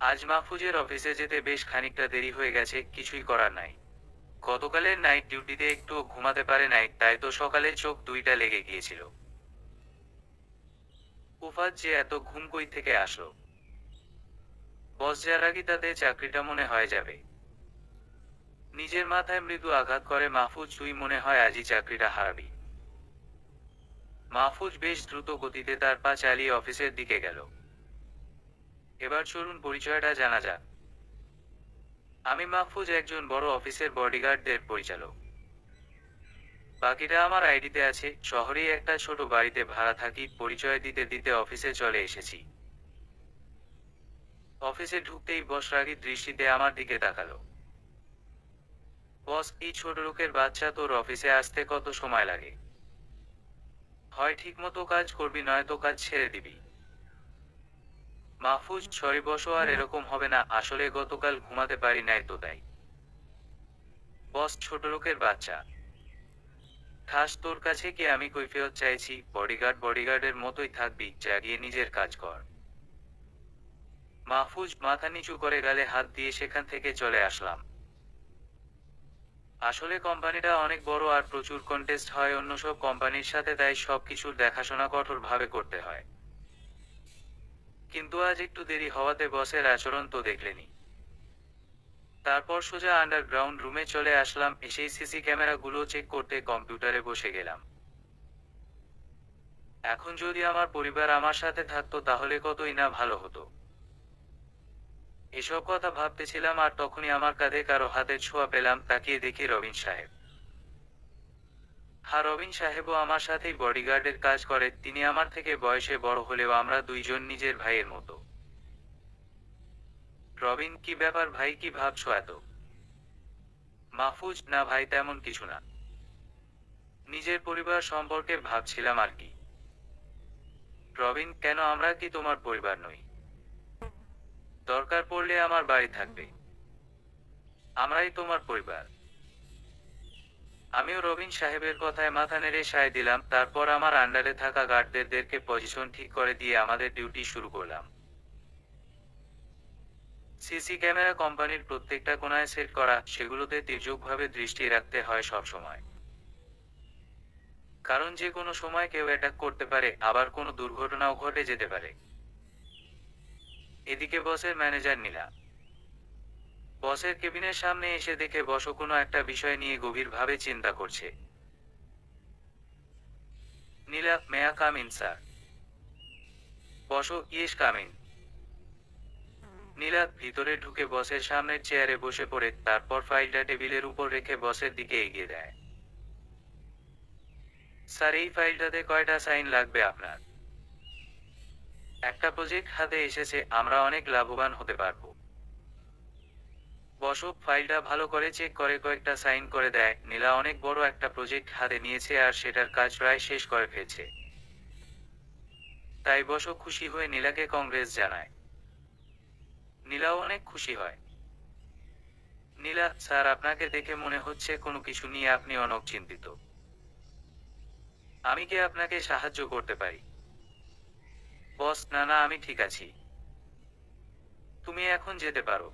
আজ মাহফুজের অফিসে যেতে বেশ খানিকটা দেরি হয়ে গেছে, কিছুই করার নাই। গতকালের নাইট ডিউটিতে একটু ঘুমাতে পারে নাই, তাই তো সকালে চোখ দুইটা লেগে গিয়েছিল। উফাত যে এত ঘুম কই থেকে আসলো! বস যার আগে তাতে চাকরিটা মনে হয় যাবে। নিজের মাথায় মৃদু আঘাত করে মাহফুজ, তুই মনে হয় আজই চাকরিটা হারাবি। মাহফুজ বেশ দ্রুত গতিতে তার পা চালিয়ে অফিসের দিকে গেল। এবার চলুন পরিচয়টা জানা যাক। আমি মাহফুজ, একজন বড় অফিসের বডিগার্ডদের পরিচালক। বাকিটা আমার আইডিতে আছে। শহরেই একটা ছোট বাড়িতে ভাড়া থাকি। পরিচয় দিতে দিতে অফিসে চলে এসেছি। অফিসে ঢুকতেই বস রাগী দৃষ্টিতে আমার দিকে তাকালো। বস, এই ছোট লোকের বাচ্চা, তোর অফিসে আসতে কত সময় লাগে? হয় ঠিক মতো কাজ করবি, নয়তো কাজ ছেড়ে দিবি। মাহফুজ, সরি বসো, আর এরকম হবে না। আসলে গতকাল ঘুমাতে পারি নাই তো তাই। বস, ছোট লোকের বাচ্চা? ঠাস, তোর কাছে কি আমি কৈফিয়ত চাইছি? বডিগার্ড বডিগার্ডের মতোই থাকবি, জাগিয়ে নিজের কাজ কর। মাহফুজ মাথা নিচু করে গালে হাত দিয়ে সেখান থেকে চলে আসলাম। আসলে কোম্পানিটা অনেক বড় আর প্রচুর কন্টেস্ট হয় অন্য সব কোম্পানির সাথে, তাই সবকিছুর দেখাশোনা কঠোরভাবে করতে হয়। কিন্তু আজ একটু দেরি হওয়াতে বসের আচরণ তো দেখলেনি। তারপর সোজা আন্ডারগ্রাউন্ড রুমে চলে আসলাম। এসেই সিসি ক্যামেরাগুলো চেক করতে কম্পিউটারে বসে গেলাম। এখন যদি আমার পরিবার আমার সাথে থাকতো তাহলে কতই না ভালো হতো। এসব কথা ভাবতেছিলাম আর তখনই আমার কাঁধে কারো হাতের ছোঁয়া পেলাম। তাকিয়ে দেখি রবিন সাহেব। হ্যাঁ, রবিন সাহেবও আমার সাথেই বডিগার্ডের কাজ করে। তিনি আমার থেকে বয়সে বড় হলেও আমরা দুইজন নিজের ভাইয়ের মতো। রবিন, কি ব্যাপার ভাই, কি ভাবছো এত? মাহফুজ, না ভাই, তেমন কিছু না। নিজের পরিবার সম্পর্কে ভাবছিলাম আর কি। রবিন, কেন, আমরা কি তোমার পরিবার নই? দরকার পড়লে আমার বাড়ি থাকবে। আমরাই তোমার পরিবার। আমিও রবিন সাহেবের কথায় মাথা নেড়ে সায় দিলাম। তারপর আমার আন্ডারে থাকা গার্ডদেরকে পজিশন ঠিক করে দিয়ে আমাদের ডিউটি শুরু করলাম। সিসি ক্যামেরা কোম্পানির প্রত্যেকটা কোণায় সেট করা, সেগুলোতে তির্যকভাবে দৃষ্টি রাখতে হয় সব সময়। কারণ যে কোনো সময় কেউ অ্যাটাক করতে পারে, আবার কোনো দুর্ঘটনাও ঘটে যেতে পারে। এদিকে বসের ম্যানেজার নীলা। বসের কেবিনের সামনে এসে দেখে বস কোনো একটা বিষয় নিয়ে গভীরভাবে চিন্তা করছে। নীলা, মেয়া কাম ইন স্যার? বসো, ইয়েস কাম ইন। নীলা ভিতরে ঢুকে বসের সামনের চেয়ারে বসে পড়ে, তারপর ফাইলটা টেবিলের উপর রেখে বসের দিকে এগিয়ে দেয়। স্যার, এই ফাইলটাতে কয়টা সাইন লাগবে আপনার? একটা প্রজেক্ট হাতে এসেছে, আমরা অনেক লাভবান হতে পারবো। বস ফাইলটা ভালো করে চেক করে কয়েকটা সাইন করে দেয়। নীলা অনেক বড় একটা প্রজেক্ট হাতে নিয়েছে আর সেটার কাজ প্রায় শেষ করে ফেলছে। তাই বস খুশি হয়ে নীলাকে কংগ্রেস জানায়। নীলাও অনেক খুশি হয়। নীলা, স্যার, আপনাকে দেখে মনে হচ্ছে কোনো কিছু নিয়ে আপনি অনেক চিন্তিত। আমি কি আপনাকে সাহায্য করতে পারি? বস, না না, আমি ঠিক আছি। তুমি এখন যেতে পারো।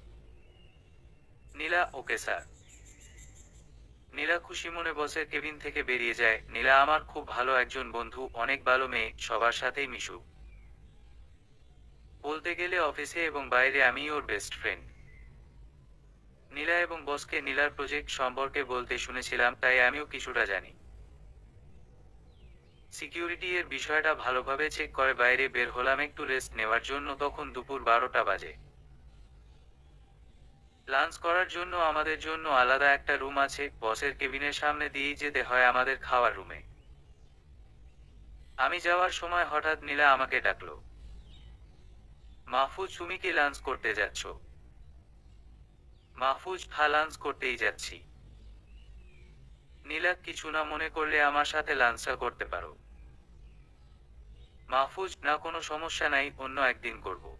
নীলা, ওকে স্যার। নীলা খুশি মনে বসের কেবিন থেকে বেরিয়ে যায়। নীলা আমার খুব ভালো একজন বন্ধু, অনেক ভালো মেয়ে, সবার সাথেই মিশুক। বলতে গেলে অফিসে এবং বাইরে আমি ওর বেস্ট ফ্রেন্ড। নীলা এবং বসকে নীলার প্রজেক্ট সম্পর্কে বলতে শুনেছিলাম, তাই আমিও কিছুটা জানি। সিকিউরিটি এর বিষয়টা ভালোভাবে চেক করে বাইরে বের হলাম একটু রেস্ট নেওয়ার জন্য। তখন দুপুর 12টা বাজে। লাঞ্চ করার জন্য আমাদের জন্য আলাদা একটা রুম আছে। বসের কেবিনের সামনে দিয়েই যেতে হয় আমাদের খাওয়ার রুমে। আমি যাওয়ার সময় হঠাৎ নীলা আমাকে ডাকলো। মাহফুজ, তুমি কি লাঞ্চ করতে যাচ্ছ? মাহফুজ, হ্যাঁ, লাঞ্চ করতেই যাচ্ছি। নীলা, কিছু না মনে করলে আমার সাথে লাঞ্চটা করতে পারো। মাহফুজ, না, কোনো সমস্যা নাই, অন্য একদিন করব।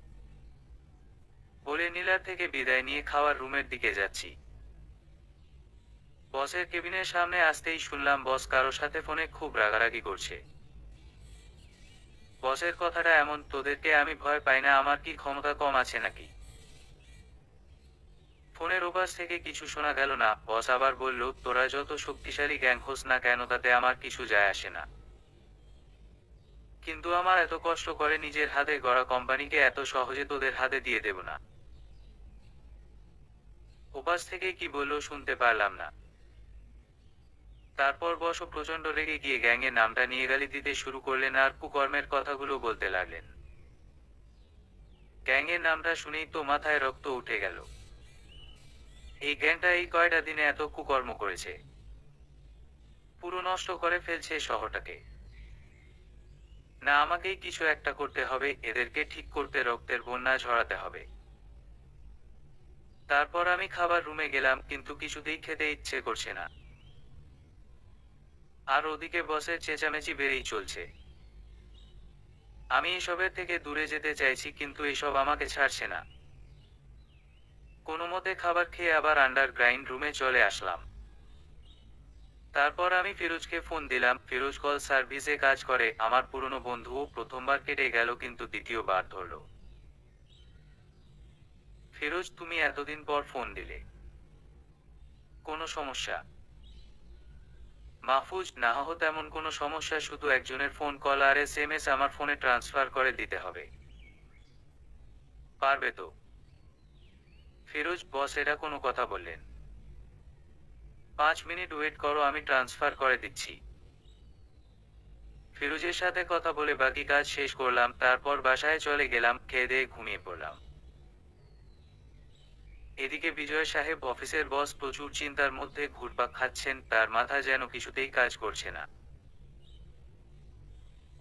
বলে নীলার থেকে বিদায় নিয়ে খাওয়ার রুমের দিকে যাচ্ছি। বসের কেবিনের সামনে আসতেই শুনলাম বস কারো সাথে ফোনে খুব রাগারাগি করছে। বসের কথাটা এমন, তোদেরকে আমি ভয় পাই না, আমার কি ক্ষমতা কম আছে নাকি? ফোনের ওপাশ থেকে কিছু শোনা গেল না। বস আবার বলল, তোরা যত শক্তিশালী গ্যাং হোস না কেন তাতে আমার কিছু যায় আসে না, কিন্তু আমার এত কষ্ট করে নিজের হাতে গড়া কোম্পানিকে এত সহজে তোদের হাতে দিয়ে দেব না। ওপাশ থেকে কি বলল শুনতে পারলাম না। তারপর বসও প্রচন্ড রেগে গিয়ে গ্যাংয়ের নামটা নিয়ে গালি দিতে শুরু করলেন আর কুকর্মের কথাগুলো বলতে লাগলেন। গ্যাংয়ের নামটা শুনেই তো মাথায় রক্ত উঠে গেল। এই গ্যাংটা এই কয়টা দিনে এত কুকর্ম করেছে, পুরো নষ্ট করে ফেলছে শহরটাকে। না, আমাকেই কিছু একটা করতে হবে, এদেরকে ঠিক করতে রক্তের বন্যা ঝরাতে হবে। তারপর আমি খাবার রুমে গেলাম, কিন্তু কিছুতেই খেতে ইচ্ছে করছে না। আর ওদিকে বসের চেঁচামেচি বেড়েই চলছে। আমি এসবের থেকে দূরে যেতে চাইছি, কিন্তু এসব আমাকে ছাড়ছে না। কোনো মতে খাবার খেয়ে আবার আন্ডারগ্রাউন্ড রুমে চলে আসলাম। তারপর আমি ফিরোজকে ফোন দিলাম। ফিরোজ কল সার্ভিসে কাজ করে, আমার পুরনো বন্ধু। প্রথমবার কেটে গেল, কিন্তু দ্বিতীয়বার ধরলো। ফিরোজ, তুমি এতদিন পর ফোন দিলে, কোনো সমস্যা? মাহফুজ, না হো তেমন কোনো সমস্যা, শুধু একজনের ফোন কল আর SMS আমার ফোনে ট্রান্সফার করে দিতে হবে। পারবে তো? ফিরোজ, বস এটা কোনো কথা বললেন? 5 মিনিট ওয়েট করো, আমি ট্রান্সফার করে দিচ্ছি। ফিরোজের সাথে কথা বলে বাকি কাজ শেষ করলাম, তারপর বাসায় চলে গেলাম। খেয়ে দিয়ে ঘুমিয়ে পড়লাম। এদিকে বিজয় সাহেব, অফিসের বস, প্রচুর চিন্তার মধ্যে ঘুরপাক খাচ্ছেন। তার মাথা যেন কিছুতেই কাজ করছে না।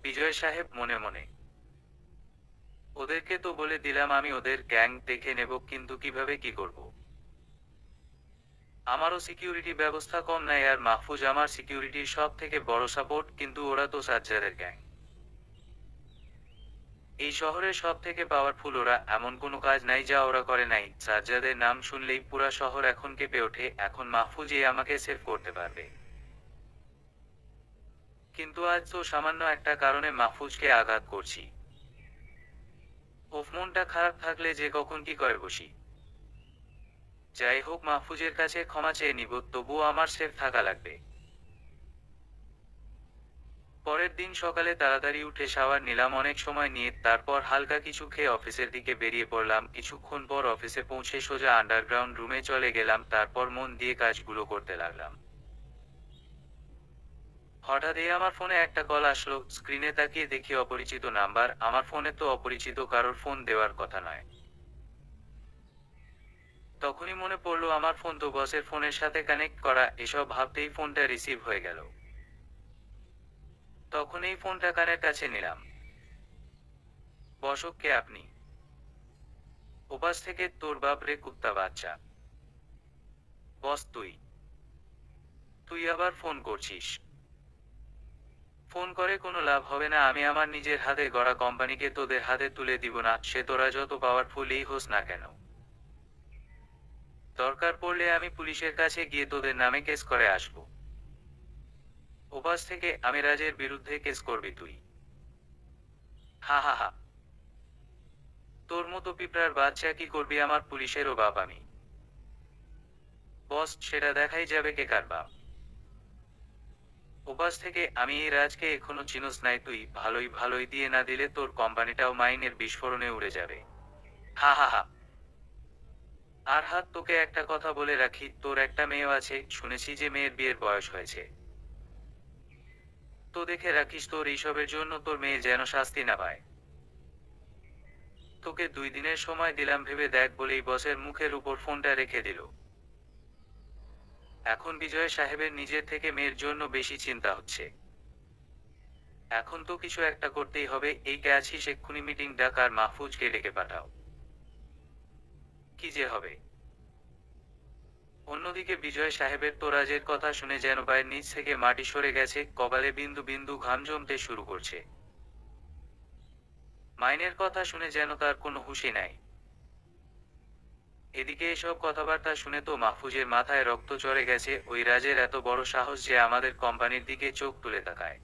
বিজয় সাহেব মনে মনে, ওদেরকে তো বলে দিলাম আমি ওদের গ্যাং দেখে নেব, কিন্তু কিভাবে কি করব? আমারও সিকিউরিটি ব্যবস্থা কম নাই, আর মাহফুজ আমার সিকিউরিটির সব থেকে বড় সাপোর্ট, কিন্তু ওরা তো সাজ্জাদের গ্যাং। এই শহরের সব থেকে পাওয়ারফুল ওরা, এমন কোনো কাজ নাই যা ওরা করে নাই। সাজ্জাদের নাম শুনলেই পুরা শহর এখন কেঁপে ওঠে। এখন মাহফুজই আমাকে সেভ করতে পারবে। কিন্তু আজ তো সামান্য একটা কারণে মাহফুজকে আঘাত করছি। ওফ, মনটা খারাপ থাকলে যে কখন কি করে বসি। যাই হোক, মাহফুজের কাছে ক্ষমা চেয়ে নিব, তবুও আমার সেফ থাকা লাগবে। পরের দিন সকালে তাড়াতাড়ি উঠে শাওয়ার নিলাম অনেক সময় নিয়ে। তারপর হালকা কিছু খেয়ে অফিসের দিকে বেরিয়ে পড়লাম। কিছুক্ষণ পর অফিসে পৌঁছে সোজা আন্ডারগ্রাউন্ড রুমে চলে গেলাম। তারপর মন দিয়ে কাজগুলো করতে লাগলাম। হঠাৎই আমার ফোনে একটা কল আসলো। স্ক্রিনে তাকিয়ে দেখি অপরিচিত নাম্বার। আমার ফোনে তো অপরিচিত কারোর ফোন দেওয়ার কথা নয়। তখনই মনে পড়লো আমার ফোন তো বসের ফোনের সাথে কানেক্ট করা। এসব ভাবতেই ফোনটা রিসিভ হয়ে গেল। তখন এই ফোনটা কানের কাছে নিলাম। বসক, কে আপনি? ওপাশ থেকে, তোর বাপ রে কুত্তা বাচ্চা। বস, তুই তুই আবার ফোন করছিস? ফোন করে কোনো লাভ হবে না। আমি আমার নিজের হাতে গড়া কোম্পানিকে তোদের হাতে তুলে দিব না, সে তোরা যত পাওয়ারফুলই হোস না কেন। দরকার পড়লে আমি পুলিশের কাছে গিয়ে তোদের নামে কেস করে আসব। ওপাশ থেকে, আমি রাজের বিরুদ্ধে কেস করবি তুই? হা হা হা। তোর মতো পিঁপড়ার বাচ্চা কি করবি? আমার পুলিশেরও বাপ আমি। বস, সেটা দেখাই যাবে কে কার বাপ। ওপাশ থেকে, আমি এই রাজকে এখনো চিনোস নাই তুই? ভালোই ভালোই দিয়ে না দিলে তোর কোম্পানিটাও মাইনের বিস্ফোরণে উড়ে যাবে। হা হা হা। আর হাত, তোকে একটা কথা বলে রাখি, তোর একটা মেয়েও আছে, শুনেছি যে মেয়ের বিয়ের বয়স হয়েছে। তো দেখে রাখিস, তোর এইসবের জন্য তোর মেয়ে যেন শাস্তি না পায়। তোকে 2 দিনের সময় দিলাম, ভেবে দেখ, বলেই বসের মুখের উপর ফোনটা রেখে দিল। এখন বিজয় সাহেবের নিজের থেকে মেয়ের জন্য বেশি চিন্তা হচ্ছে। এখন তো কিছু একটা করতেই হবে। এই কে আছিস, এক্ষুনি মিটিং ডাক আর মাহফুজকে ডেকে পাঠাও। কি যে হবে। অন্যদিকে বিজয় সাহেবের তো রাজের কথা শুনে যেন পায়ের নিচ থেকে মাটি সরে গেছে, কপালে বিন্দু বিন্দু ঘাম জমতে শুরু করছে। মাইনের কথা শুনে যেন তার কোনো হুঁশই নাই। এদিকে এসব কথাবার্তা শুনে তো মাহফুজের মাথায় রক্ত চড়ে গেছে। ওই রাজের এত বড় সাহস যে আমাদের কোম্পানির দিকে চোখ তুলে তাকায়।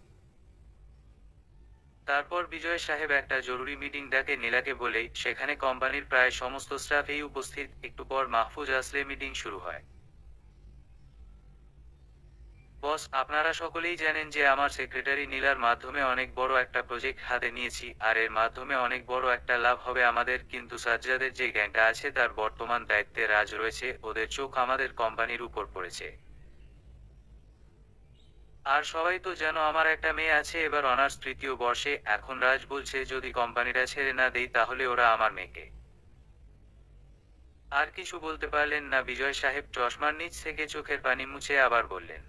তারপর বিজয় সাহেব একটা জরুরি মিটিং ডাকে নীলাকে বলে সেখানে কোম্পানির প্রায় সমস্ত স্টাফ এই উপস্থিত। একটু পর মাহফুজ আসলে মিটিং শুরু হয়। বস, আপনারা সকলেই জানেন যে আমার সেক্রেটারি নীলার মাধ্যমে অনেক বড় একটা প্রজেক্ট হাতে নিয়েছি, আর এর মাধ্যমে অনেক বড় একটা লাভ হবে আমাদের। কিন্তু সাজ্জাদের যে গ্যাংটা আছে তার বর্তমান দায়িত্বে রাজ রয়েছে, ওদের চোখ আমাদের কোম্পানির উপর পড়েছে। আর সবাই তো জানো আমার একটা মেয়ে আছে, এবার অনার্স তৃতীয় বর্ষে। এখন রাজ বলছে যদি কোম্পানিটা ছেড়ে না দেই তাহলে ওরা আমার মেয়েকে। আর কিছু বলতে পারলেন না বিজয় সাহেব। চশমার নিচ থেকে চোখের পানি মুছে আবার বললেন,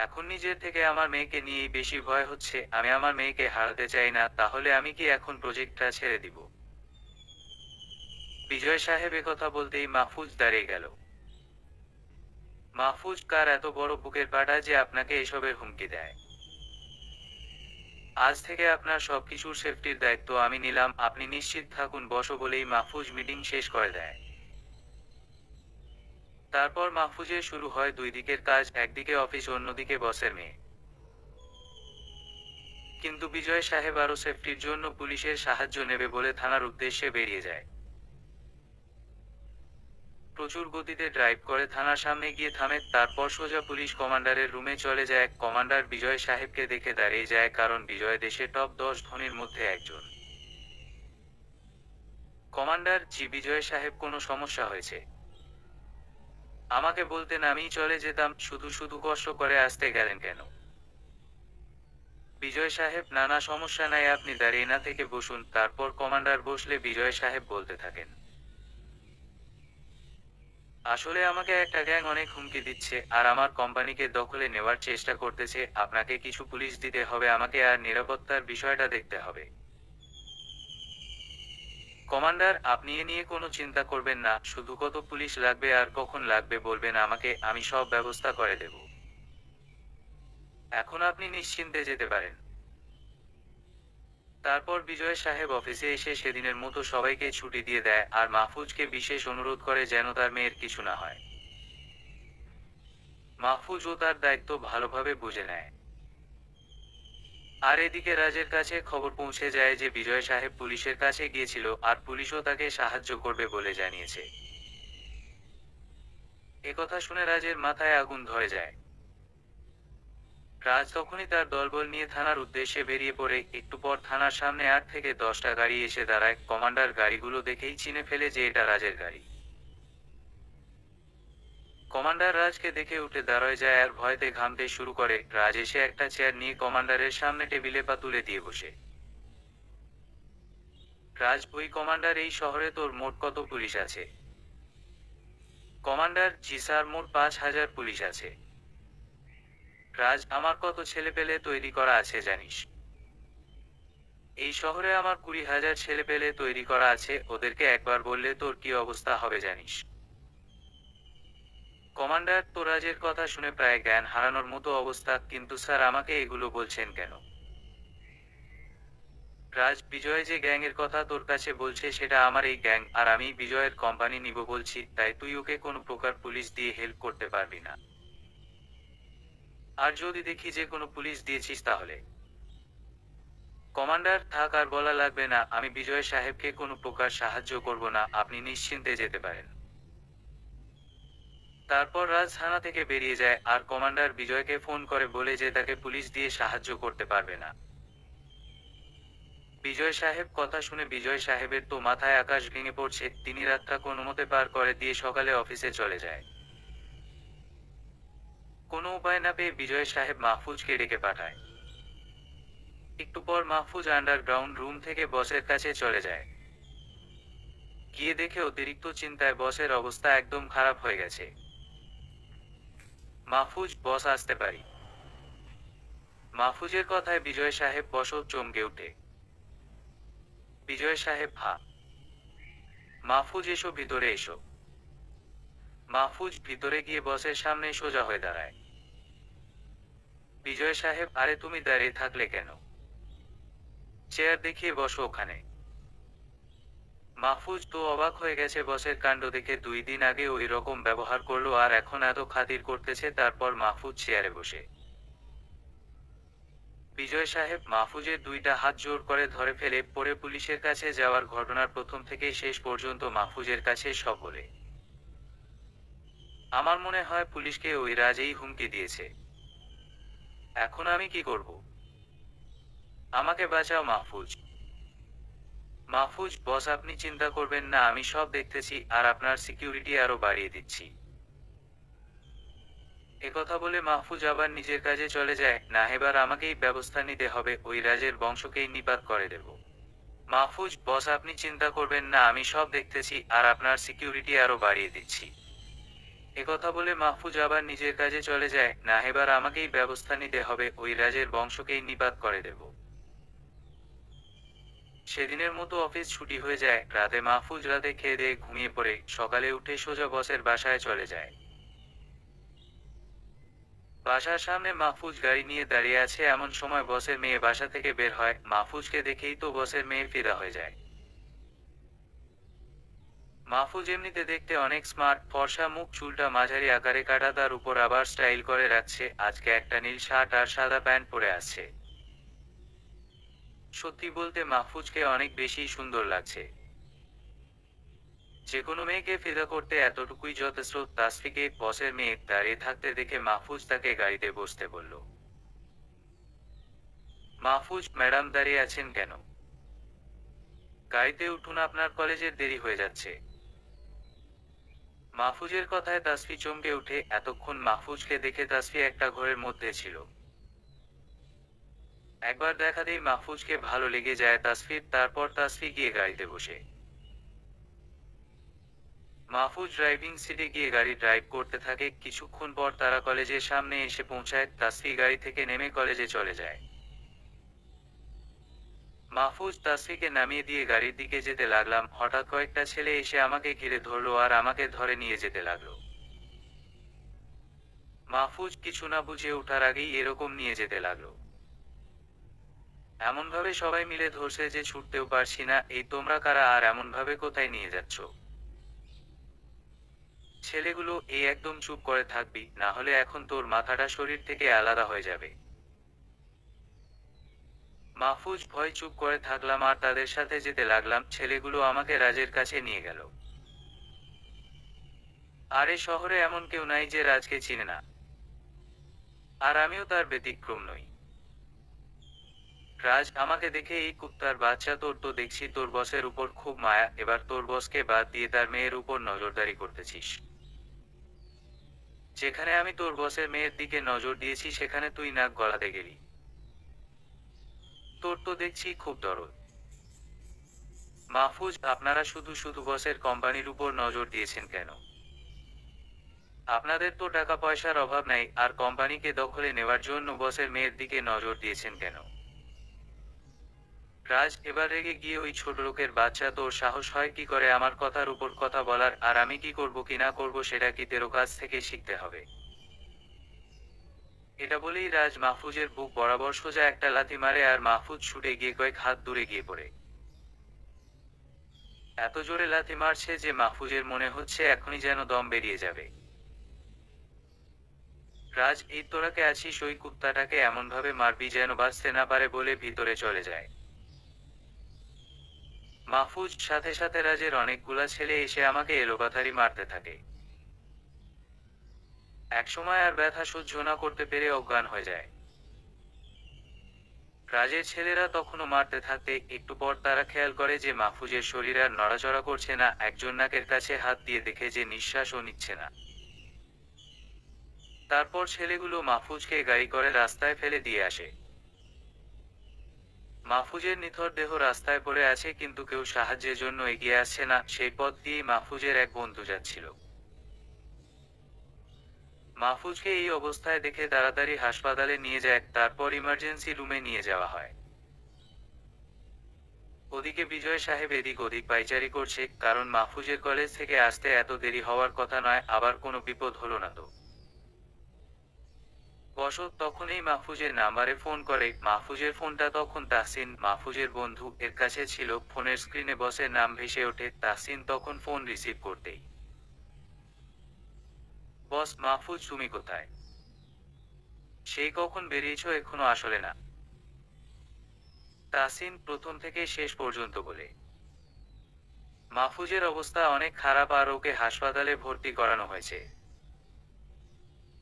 এখন নিজের থেকে আমার মেয়েকে নিয়েই বেশি ভয় হচ্ছে। আমি আমার মেয়েকে হারাতে চাই না, তাহলে আমি কি এখন প্রজেক্টটা ছেড়ে দিব? বিজয় সাহেব একথা বলতেই মাহফুজ দাঁড়িয়ে গেল। মাহফুজ, কার এত বড় বুকের পাটা যে আপনাকে এসবের হুমকি দেয়? আজ থেকে আপনার সবকিছুর সেফটির দায়িত্ব আমি নিলাম, আপনি নিশ্চিত থাকুন। বসো বলেই মাহফুজ মিটিং শেষ করে দেয়। তারপর মাহফুজের শুরু হয় দুই দিকের কাজ, একদিকে অফিস, অন্যদিকে বসের মেয়ে। কিন্তু বিজয় সাহেব আরো সেফটির জন্য পুলিশের সাহায্য নেবে বলে থানার উদ্দেশ্যে বেরিয়ে যায়। প্রচুর গতিতে ড্রাইভ করে থানার সামনে গিয়ে থামে, তারপর সোজা পুলিশ কমান্ডারের রুমে চলে যায়। কমান্ডার বিজয় সাহেবকে দেখে দাঁড়িয়ে যায়, কারণ বিজয় দেশে টপ 10 ধনীর মধ্যে একজন। কমান্ডার জি। বিজয় সাহেব, কোনো সমস্যা হয়েছে? আমাকে বলতেন, আমিই চলে যেতাম। শুধু শুধু কষ্ট করে আসতে গেলেন কেন? বিজয় সাহেব, নানা সমস্যা নাই, আপনি দাঁড়িয়ে না থেকে বসুন। তারপর কমান্ডার বসলে বিজয় সাহেব বলতে থাকেন, আসলে আমাকে একটা গ্যাং অনেক হুমকি দিচ্ছে, আর আমার কোম্পানিকে দখলে নেওয়ার চেষ্টা করতেছে। আপনাকে কিছু পুলিশ দিতে হবে আমাকে, আর নিরাপত্তার বিষয়টা দেখতে হবে। কমান্ডার, আপনি এ নিয়ে কোনো চিন্তা করবেন না। শুধু কত পুলিশ লাগবে আর কখন লাগবে বলবেন আমাকে, আমি সব ব্যবস্থা করে দেব। এখন আপনি নিশ্চিন্তে যেতে পারেন। তারপর বিজয় সাহেব অফিসে এসে সেদিনের মতো সবাইকে ছুটি দিয়ে দেয়, আর মাহফুজকে বিশেষ অনুরোধ করে যেন তার মেয়ের কিছু না হয়। মাহফুজও তার দায়িত্ব ভালোভাবে বুঝে নেয়। আর এদিকে রাজের কাছে খবর পৌঁছে যায় যে বিজয় সাহেব পুলিশের কাছে গিয়েছিল, আর পুলিশও তাকে সাহায্য করবে বলে জানিয়েছে। একথা শুনে রাজের মাথায় আগুন ধরে যায়। রাজ তখনই তার দলবল নিয়ে থানার উদ্দেশ্যে বেরিয়ে পড়ে। একটু পর থানার সামনে 8 থেকে 10টা গাড়ি এসে দাঁড়ায়। কমান্ডার গাড়িগুলো দেখেই চিনে ফেলে যে এটা রাজের গাড়ি। কমান্ডার রাজকে দেখে উঠে দাঁড়ায় যায় আর ভয়তে ঘামতে শুরু করে। রাজ এসে একটা চেয়ার নিয়ে কমান্ডারের সামনে টেবিলে পা তুলে দিয়ে বসে। রাজ, ওই কমান্ডার, এই শহরে তোর মোট কত পুলিশ আছে? কমান্ডার জি স্যার, মোট 5,000 পুলিশ আছে। রাজ, আমার কত ছেলেপেলে তৈরি করা আছে জানিস? এই শহরে আমার 20,000 ছেলেপেলে তৈরি করা আছে। ওদেরকে একবার বললে তোর কি অবস্থা হবে জানিস? কমান্ডার, তো রাজের কথা শুনে প্রায় জ্ঞান হারানোর মতো অবস্থা। কিন্তু স্যার, আমাকে এগুলো বলছেন কেন? রাজ, বিজয় যে গ্যাংয়ের কথা তোর কাছে বলছে সেটা আমার এই গ্যাং, আর আমি বিজয়ের কোম্পানি নিব বলছি, তাই তুই ওকে কোনো প্রকার পুলিশ দিয়ে হেল্প করতে পারবি না। আর যদি দেখি যে কোনো পুলিশ দিয়েছিস তাহলে? কমান্ডার, থাক, আর বলা লাগবে না। আমি বিজয় সাহেবকে কোনো প্রকার সাহায্য করব না, আপনি নিশ্চিন্তে যেতে পারেন। তারপর রাজ থানা থেকে বেরিয়ে যায়, আর কমান্ডার বিজয়কে ফোন করে বলে যে তাকে পুলিশ দিয়ে সাহায্য করতে পারবে না। বিজয় সাহেব কথা শুনে বিজয় সাহেবের তো মাথায় আকাশ ভেঙে পড়ছে। তিনি রাতটা কোনোমতে পার করে দিয়ে সকালে অফিসে চলে যায়। কোনো উপায় না পেয়ে বিজয় সাহেব মাহফুজকে ডেকে পাঠায়। একটু পর মাহফুজ আন্ডারগ্রাউন্ড রুম থেকে বসের কাছে চলে যায়। গিয়ে দেখে অতিরিক্ত চিন্তায় বসের অবস্থা একদম খারাপ হয়ে গেছে। মাহফুজ, বস, আসতে পারি? মাহফুজের কথায় বিজয় সাহেব বসও চমকে উঠে। বিজয় সাহেব, হ্যাঁ। মাহফুজ, এসো, ভিতরে এসো। মাহফুজ ভিতরে গিয়ে বসের সামনে সোজা হয়ে দাঁড়ায়। বিজয় সাহেব, আরে তুমি দাঁড়িয়ে থাকলে কেন? চেয়ার দেখিয়ে বসো ওখানে। মাহফুজ তো অবাক হয়ে গেছে বসের কাণ্ড দেখে। 2 দিন আগে ওই রকম ব্যবহার করলো আর এখন এত খাতির করতেছে। তারপর মাহফুজ চেয়ারে বসে। বিজয় সাহেব মাহফুজের দুইটা হাত জোর করে ধরে ফেলে পরে পুলিশের কাছে যাওয়ার ঘটনার প্রথম থেকে শেষ পর্যন্ত মাহফুজের কাছে সব বলে। আমার মনে হয় পুলিশকে ওই রাজেই হুমকি দিয়েছে। এখন আমি কি করব? আমাকে বাঁচাও মাহফুজ। মাহফুজ বস, আপনি চিন্তা করবেন না, আমি সব দেখতেছি আর আপনার সিকিউরিটি আরো বাড়িয়ে দিচ্ছি। একথা বলে মাহফুজ আবার নিজের কাজে চলে যায়। না, এবার আমাকেই ব্যবস্থা নিতে হবে, ওই রাজের বংশকেই নিপাত করে দেব। মাহফুজ বস, আপনি চিন্তা করবেন না, আমি সব দেখতেছি আর আপনার সিকিউরিটি আরো বাড়িয়ে দিচ্ছি। একথা বলে মাহফুজ আবার নিজের কাজে চলে যায়। না, এবার আমাকেই ব্যবস্থা নিতে হবে, ওই রাজের বংশকেই নিপাত করে দেব। সেদিনের মতো অফিস ছুটি হয়ে যায়। রাতে মাহফুজ রাতে খেয়ে দিয়ে ঘুমিয়ে পড়ে সকালে উঠে সোজা বসের বাসায় চলে যায়। বাসার সামনে মাহফুজ গাড়ি নিয়ে দাঁড়িয়ে আছে, এমন সময় বসের মেয়ে বাসা থেকে বের হয়। মাহফুজকে দেখেই তো বসের মেয়ে ফিদা হয়ে যায়। মাহফুজ এমনিতে দেখতে অনেক স্মার্ট, ফর্সা মুখ, চুলটা মাঝারি আকারে কাটা, তার উপর আবার স্টাইল করে রাখছে। আজকে একটা নীল শার্ট আর সাদা প্যান্ট পরে আছে। সত্যি বলতে মাহফুজকে অনেক বেশি সুন্দর লাগছে। যে কোনো মেয়েকে ফিদা করতে এতটুকুই যথেষ্ট। তাসফিকে বসের মেয়ে দাঁড়িয়ে থাকতে দেখে মাহফুজ তাকে গাড়িতে বসতে বলল। মাহফুজ, ম্যাডাম দাঁড়িয়ে আছেন কেন? গাড়িতে উঠুন, আপনার কলেজের দেরি হয়ে যাচ্ছে। মাহফুজের কথায় তাসফি চমকে উঠে। এতক্ষণ মাহফুজকে দেখে তাসফি একটা ঘরের মধ্যে ছিল। একবার দেখাতেই মাহফুজকে ভালো লেগে যায় তাসফির। তারপর তাসফি গিয়ে গাড়িতে বসে। মাহফুজ ড্রাইভিং সিটে গিয়ে গাড়ি ড্রাইভ করতে থাকে। কিছুক্ষণ পর তারা কলেজের সামনে এসে পৌঁছায়। তাসফি গাড়ি থেকে নেমে কলেজে চলে যায়। মাহফুজ তাসফিকে নামিয়ে দিয়ে গাড়ির দিকে যেতে লাগলাম, হঠাৎ কয়েকটা ছেলে এসে আমাকে ঘিরে ধরলো আর আমাকে ধরে নিয়ে যেতে লাগলো। মাহফুজ কিছু না বুঝে ওঠার আগেই এরকম নিয়ে যেতে লাগলো। এমনভাবে সবাই মিলে ধরছে যে ছুটতেও পারছি না। এই তোমরা কারা আর এমনভাবে কোথায় নিয়ে যাচ্ছ? ছেলেগুলো, এই একদম চুপ করে থাকবি, না হলে এখন তোর মাথাটা শরীর থেকে আলাদা হয়ে যাবে। মাহফুজ ভয় চুপ করে থাকলাম আর তাদের সাথে যেতে লাগলাম। ছেলেগুলো আমাকে রাজের কাছে নিয়ে গেল। আর এ শহরে এমন কেউ নাই যে রাজকে চিনে না। আর আমিও তার ব্যতিক্রম নই। রাজ আমাকে দেখে, এই কুত্তার বাচ্চা, তোর তো দেখছি তোর বসের উপর খুব মায়া, এবার তোর বসকে বাদ দিয়ে তার মেয়ের উপর নজরদারি করতেছিস। যেখানে আমি তোর বসের মেয়ের দিকে নজর দিয়েছি সেখানে তুই নাক গলাতে গেলি। তোর তো দেখছি খুব দরদ। মাহফুজ, আপনারা শুধু শুধু বসের কোম্পানির উপর নজর দিয়েছেন কেন? আপনাদের তো টাকা পয়সার অভাব নাই, আর কোম্পানিকে দখলে নেওয়ার জন্য বসের মেয়ের দিকে নজর দিয়েছেন কেন? রাজ এবার রেগে গিয়ে, ওই ছোট লোকের বাচ্চা, তোর সাহস হয় কি করে আমার কথার উপর কথা বলার, আর আমি কি করব কি না করব সেটা কি তেরো কাছ থেকে শিখতে হবে? এটা বলেই রাজ মাহফুজের বুক বরাবর সোজা একটা লাথি মারে আর মাহফুজ ছুটে গিয়ে কয়েক হাত দূরে গিয়ে পড়ে। এত জোরে লাথি মারছে যে মাহফুজের মনে হচ্ছে এখনই যেন দম বেরিয়ে যাবে। রাজ, এই তোরাকে আছিস, ওই কুত্তাটাকে এমনভাবে মারবি যেন বাঁচতে না পারে বলে ভিতরে চলে যায়। মাহফুজ সাথে সাথে রাজের অনেকগুলা ছেলে এসে আমাকে এলোপাথারি মারতে থাকে। একসময় আর ব্যথা সহ্য না করতে পেরে অজ্ঞান হয়ে যায়। রাজের ছেলেরা তখনও মারতে থাকতে একটু পর তারা খেয়াল করে যে মাহফুজের শরীর আর নড়াচড়া করছে না। একজন নাকের কাছে হাত দিয়ে দেখে যে নিঃশ্বাসও নিচ্ছে না। তারপর ছেলেগুলো মাহফুজকে গাড়ি করে রাস্তায় ফেলে দিয়ে আসে। মাহফুজের নিথর দেহ রাস্তায় পড়ে আছে, কিন্তু কেউ সাহায্যের জন্য এগিয়ে আসছে না। সেই পথ দিয়েই মাহফুজের এক বন্ধু যাচ্ছিল। মাহফুজকে এই অবস্থায় দেখে তাড়াতাড়ি হাসপাতালে নিয়ে যায়, তারপর ইমার্জেন্সি রুমে নিয়ে যাওয়া হয়। ওদিকে বিজয় সাহেব এদিক ওদিক পাইচারি করছে, কারণ মাহফুজের কলেজ থেকে আসতে এত দেরি হওয়ার কথা নয়, আবার কোনো বিপদ হলো না তো। বসত তখনই মাহফুজের নাম্বারে ফোন করে। মাহফুজের ফোনটা তখন তাহসিন, মাহফুজের বন্ধু, এর কাছে ছিল। ফোনের স্ক্রিনে বসের নাম ভেসে ওঠে। তাহসিন তখন ফোন রিসিভ করতেই, বস, মাহফুজ, তুমি কোথায়? সেই কখন বেরিয়েছো, এখনো আসলে না? তাসিন প্রথম থেকে শেষ পর্যন্ত বলে। মাহফুজের অবস্থা অনেক খারাপ আর ওকে হাসপাতালে ভর্তি করানো হয়েছে।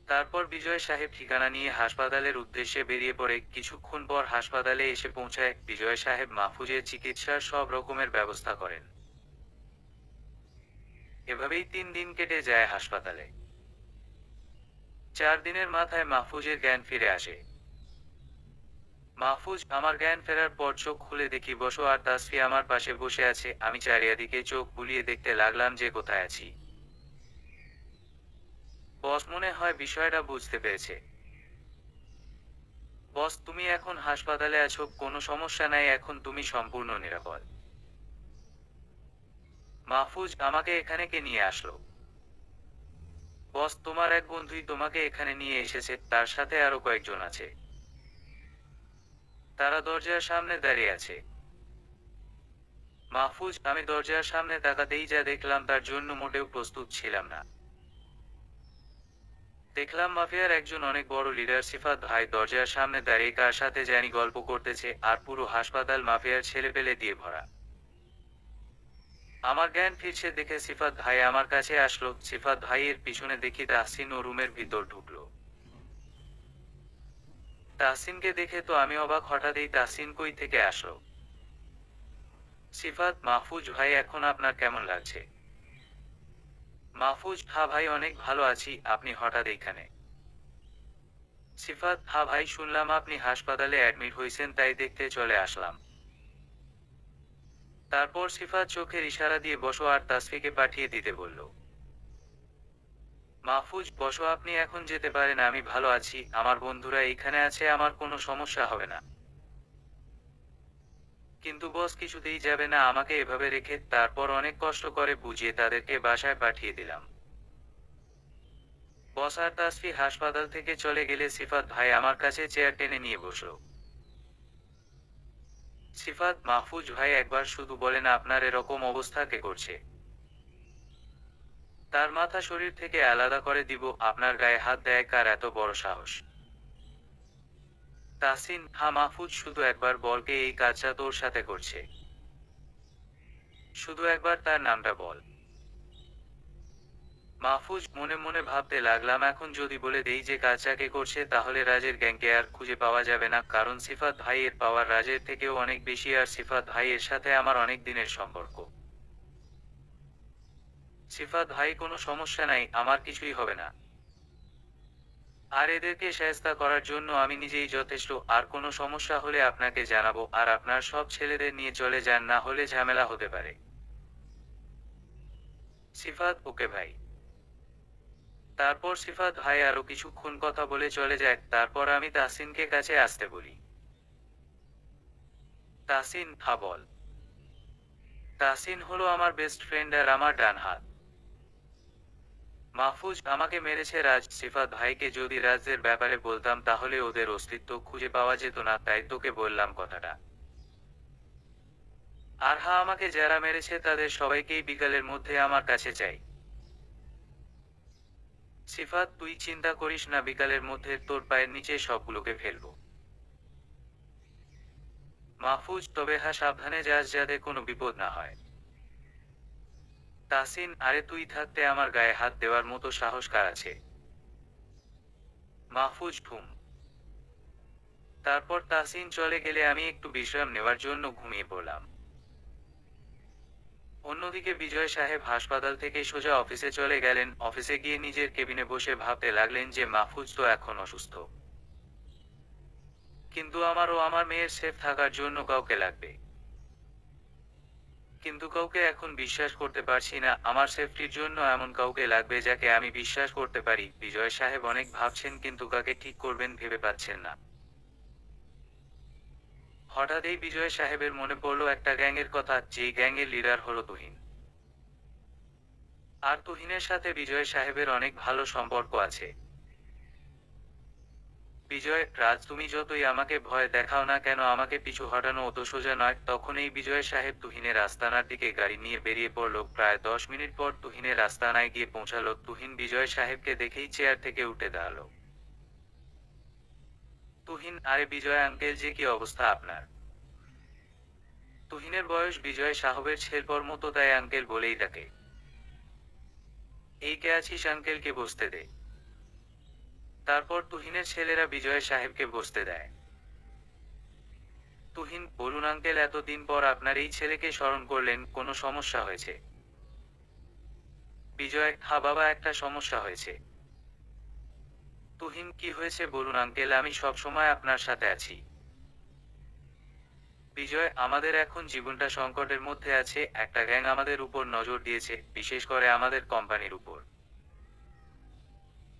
তারপর বিজয় সাহেব ঠিকানা নিয়ে হাসপাতালের উদ্দেশ্যে বেরিয়ে পড়ে। কিছুক্ষণ পর হাসপাতালে এসে পৌঁছায়। বিজয় সাহেব মাহফুজের চিকিৎসার সব রকমের ব্যবস্থা করেন। এভাবেই 3 দিন কেটে যায় হাসপাতালে। 4 দিনের মাথায় মাহফুজের জ্ঞান ফিরে আসে। মাহফুজ, আমার জ্ঞান ফেরার পর চোখ খুলে দেখি বসো আর তাসফি আমার পাশে বসে আছে। আমি চারিদিকে চোখ বুলিয়ে দেখতে লাগলাম যে কোথায় আছি। বস মনে হয় বিষয়টা বুঝতে পেরেছে। বস, তুমি এখন হাসপাতালে আছো, কোনো সমস্যা নাই, এখন তুমি সম্পূর্ণ নিরাপদ। মাহফুজ, আমাকে এখানে কে নিয়ে আসলো? বস, তোমার এক বন্ধুই তোমাকে এখানে নিয়ে এসেছে, তার সাথে আরো কয়েকজন আছে। তারা দরজার সামনে দাঁড়িয়ে আছে। মাহফুজ, আমি দরজার সামনে তাকাতেই যা দেখলাম তার জন্য মোটেও প্রস্তুত ছিলাম না। দেখলাম মাফিয়ার একজন অনেক বড় লিডার সিফাত ভাই দরজার সামনে দাঁড়িয়ে কার সাথে জানি গল্প করতেছে, আর পুরো হাসপাতাল মাফিয়ার ছেলেপেলে দিয়ে ভরা। আমার জ্ঞান ফিরছে দেখে সিফাত ভাই আমার কাছে আসলো। সিফাত ভাইয়ের পিছনে দেখি তাহসিন ও রুমের ভিতর ঢুকলো। তাহসিনকে দেখে তো আমি অবাক, হঠাৎই তাহসিন কই থেকে আসলো? সিফাত, মাহফুজ ভাই, এখন আপনার কেমন লাগছে? মাহফুজ, হ্যাঁ ভাই, অনেক ভালো আছি, আপনি হঠাৎ এইখানে? সিফাত, হ্যাঁ ভাই, শুনলাম আপনি হাসপাতালে অ্যাডমিট হয়েছেন, তাই দেখতে চলে আসলাম। তারপর সিফাত চোখের ইশারা দিয়ে বসো আর তাসফিকে পাঠিয়ে দিতে বলল। মাহফুজ, বসো, আপনি এখন যেতে পারেন, আমি ভালো আছি, আমার বন্ধুরা এইখানে আছে, আমার কোনো সমস্যা হবে না। কিন্তু বস কিছুতেই যাবে না আমাকে এভাবে রেখে। তারপর অনেক কষ্ট করে বুঝিয়ে তাদেরকে বাসায় পাঠিয়ে দিলাম। বস আর তাসফি হাসপাতাল থেকে চলে গেলে সিফাত ভাই আমার কাছে চেয়ার টেনে নিয়ে বসলো। সিফাত, মাহফুজ ভাই একবার শুধু বলেন আপনার এরকম অবস্থা কে করছে? তার মাথা শরীর থেকে আলাদা করে দিব। আপনার গায়ে হাত দেয় কার এত বড় সাহস? তাসিন, হ্যাঁ মাহফুজ, শুধু একবার বলকে এই কাজটা তোর সাথে করছে। শুধু একবার তার নামটা বল। মাহফুজ, মনে মনে ভাবতে লাগলাম এখন যদি বলে দেই যে কাজটা কে করছে তাহলে রাজের গ্যাংকে আর খুঁজে পাওয়া যাবে না, কারণ সিফাত ভাইয়ের পাওয়ার রাজের থেকেও অনেক বেশি আর সিফাত ভাইয়ের সাথে আমার অনেক দিনের সম্পর্ক। সিফাত ভাই, কোনো সমস্যা নাই, আমার কিছুই হবে না। আর এদেরকে শায়েস্তা করার জন্য আমি নিজেই যথেষ্ট। আর কোনো সমস্যা হলে আপনাকে জানাবো, আর আপনার সব ছেলেদের নিয়ে চলে যান, না হলে ঝামেলা হতে পারে। সিফাত, ওকে ভাই। তারপর সিফাত ভাই আরো কিছুক্ষণ কথা বলে চলে যায়। তারপর আমি তাহসিনকে কাছে আসতে বলি। তাহসিন, হ্যাঁ বল। তাহসিন হলো আমার বেস্ট ফ্রেন্ড আর আমার ডান হাত। মাহফুজ, আমাকে মেরেছে রাজ। সিফাত ভাইকে যদি রাজের ব্যাপারে বলতাম তাহলে ওদের অস্তিত্ব খুঁজে পাওয়া যেত না, তাই তোকে বললাম কথাটা। আর হ্যাঁ, আমাকে যারা মেরেছে তাদের সবাইকেই বিকালের মধ্যে আমার কাছে চাই। সিফাত, তুই চিন্তা করিস না, বিকালের মধ্যে তোর পায়ের নিচে সবগুলোকে ফেলবো। মাহফুজ, তবে হ্যাঁ, সাবধানে যাস যাতে কোনো বিপদ না হয়। তাসিন, আরে তুই থাকতে আমার গায়ে হাত দেওয়ার মতো সাহস কার আছে? মাহফুজ, ঘুম। তারপর তাসিন চলে গেলে আমি একটু বিশ্রাম নেওয়ার জন্য ঘুমিয়ে পড়লাম। অন্যদিকে বিজয় সাহেব হাসপাতাল থেকে সোজা অফিসে চলে গেলেন। অফিসে গিয়ে নিজের কেবিনে বসে ভাবতে লাগলেন যে মাহফুজ তো এখন অসুস্থ, কিন্তু আমারও আমার মেয়ের সেফ থাকার জন্য কাউকে লাগবে। কিন্তু কাউকে এখন বিশ্বাস করতে পারছি না। আমার সেফটির জন্য এমন কাউকে লাগবে যাকে আমি বিশ্বাস করতে পারি। বিজয় সাহেব অনেক ভাবছেন কিন্তু কাকে ঠিক করবেন ভেবে পাচ্ছেন না। হঠাৎ এই বিজয় সাহেবের মনে পড়ল একটা গ্যাংয়ের কথা, যেই গ্যাংয়ের লিডার হলো তুহিন। আর তুহিনের সাথে বিজয় সাহেবের অনেক ভালো সম্পর্ক আছে। বিজয়, রাজ, তুমি যতই আমাকে ভয় দেখাও না কেন আমাকে পিছু হটানো অত সোজা নয়। তখন এই বিজয় সাহেব তুহিনের আস্তানার দিকে গাড়ি নিয়ে বেরিয়ে পড়ল। প্রায় 10 মিনিট পর তুহিনের আস্তানায় গিয়ে পৌঁছালো। তুহিন বিজয় সাহেবকে দেখেই চেয়ার থেকে উঠে দাঁড়ালো। তুহিন, আরে বিজয় আঙ্কেল, যে কি অবস্থা আপনার? তুহিনের বয়স বিজয় সাহেবের ছেলের মতো, তাই আঙ্কেল বলেই ডাকে। এই কে আছিস, আঙ্কেলকে বসতে দে। তারপর তুহিনের ছেলেরা বিজয় সাহেবকে বসতে দেয়। তুহিন: বলুন আঙ্কেল, এতদিন পর আপনার এই ছেলেকে স্মরণ করলেন, কোনো সমস্যা হয়েছে? বিজয়: হ্যাঁ বাবা, একটা সমস্যা হয়েছে। তুহিন: কি হয়েছে বলুন আঙ্কেল, আমি সব সময় আপনার সাথে আছি। বিজয়: আমাদের এখন জীবনটা সংকটের মধ্যে আছে, একটা গ্যাং আমাদের উপর নজর দিয়েছে, বিশেষ করে আমাদের কোম্পানির উপর।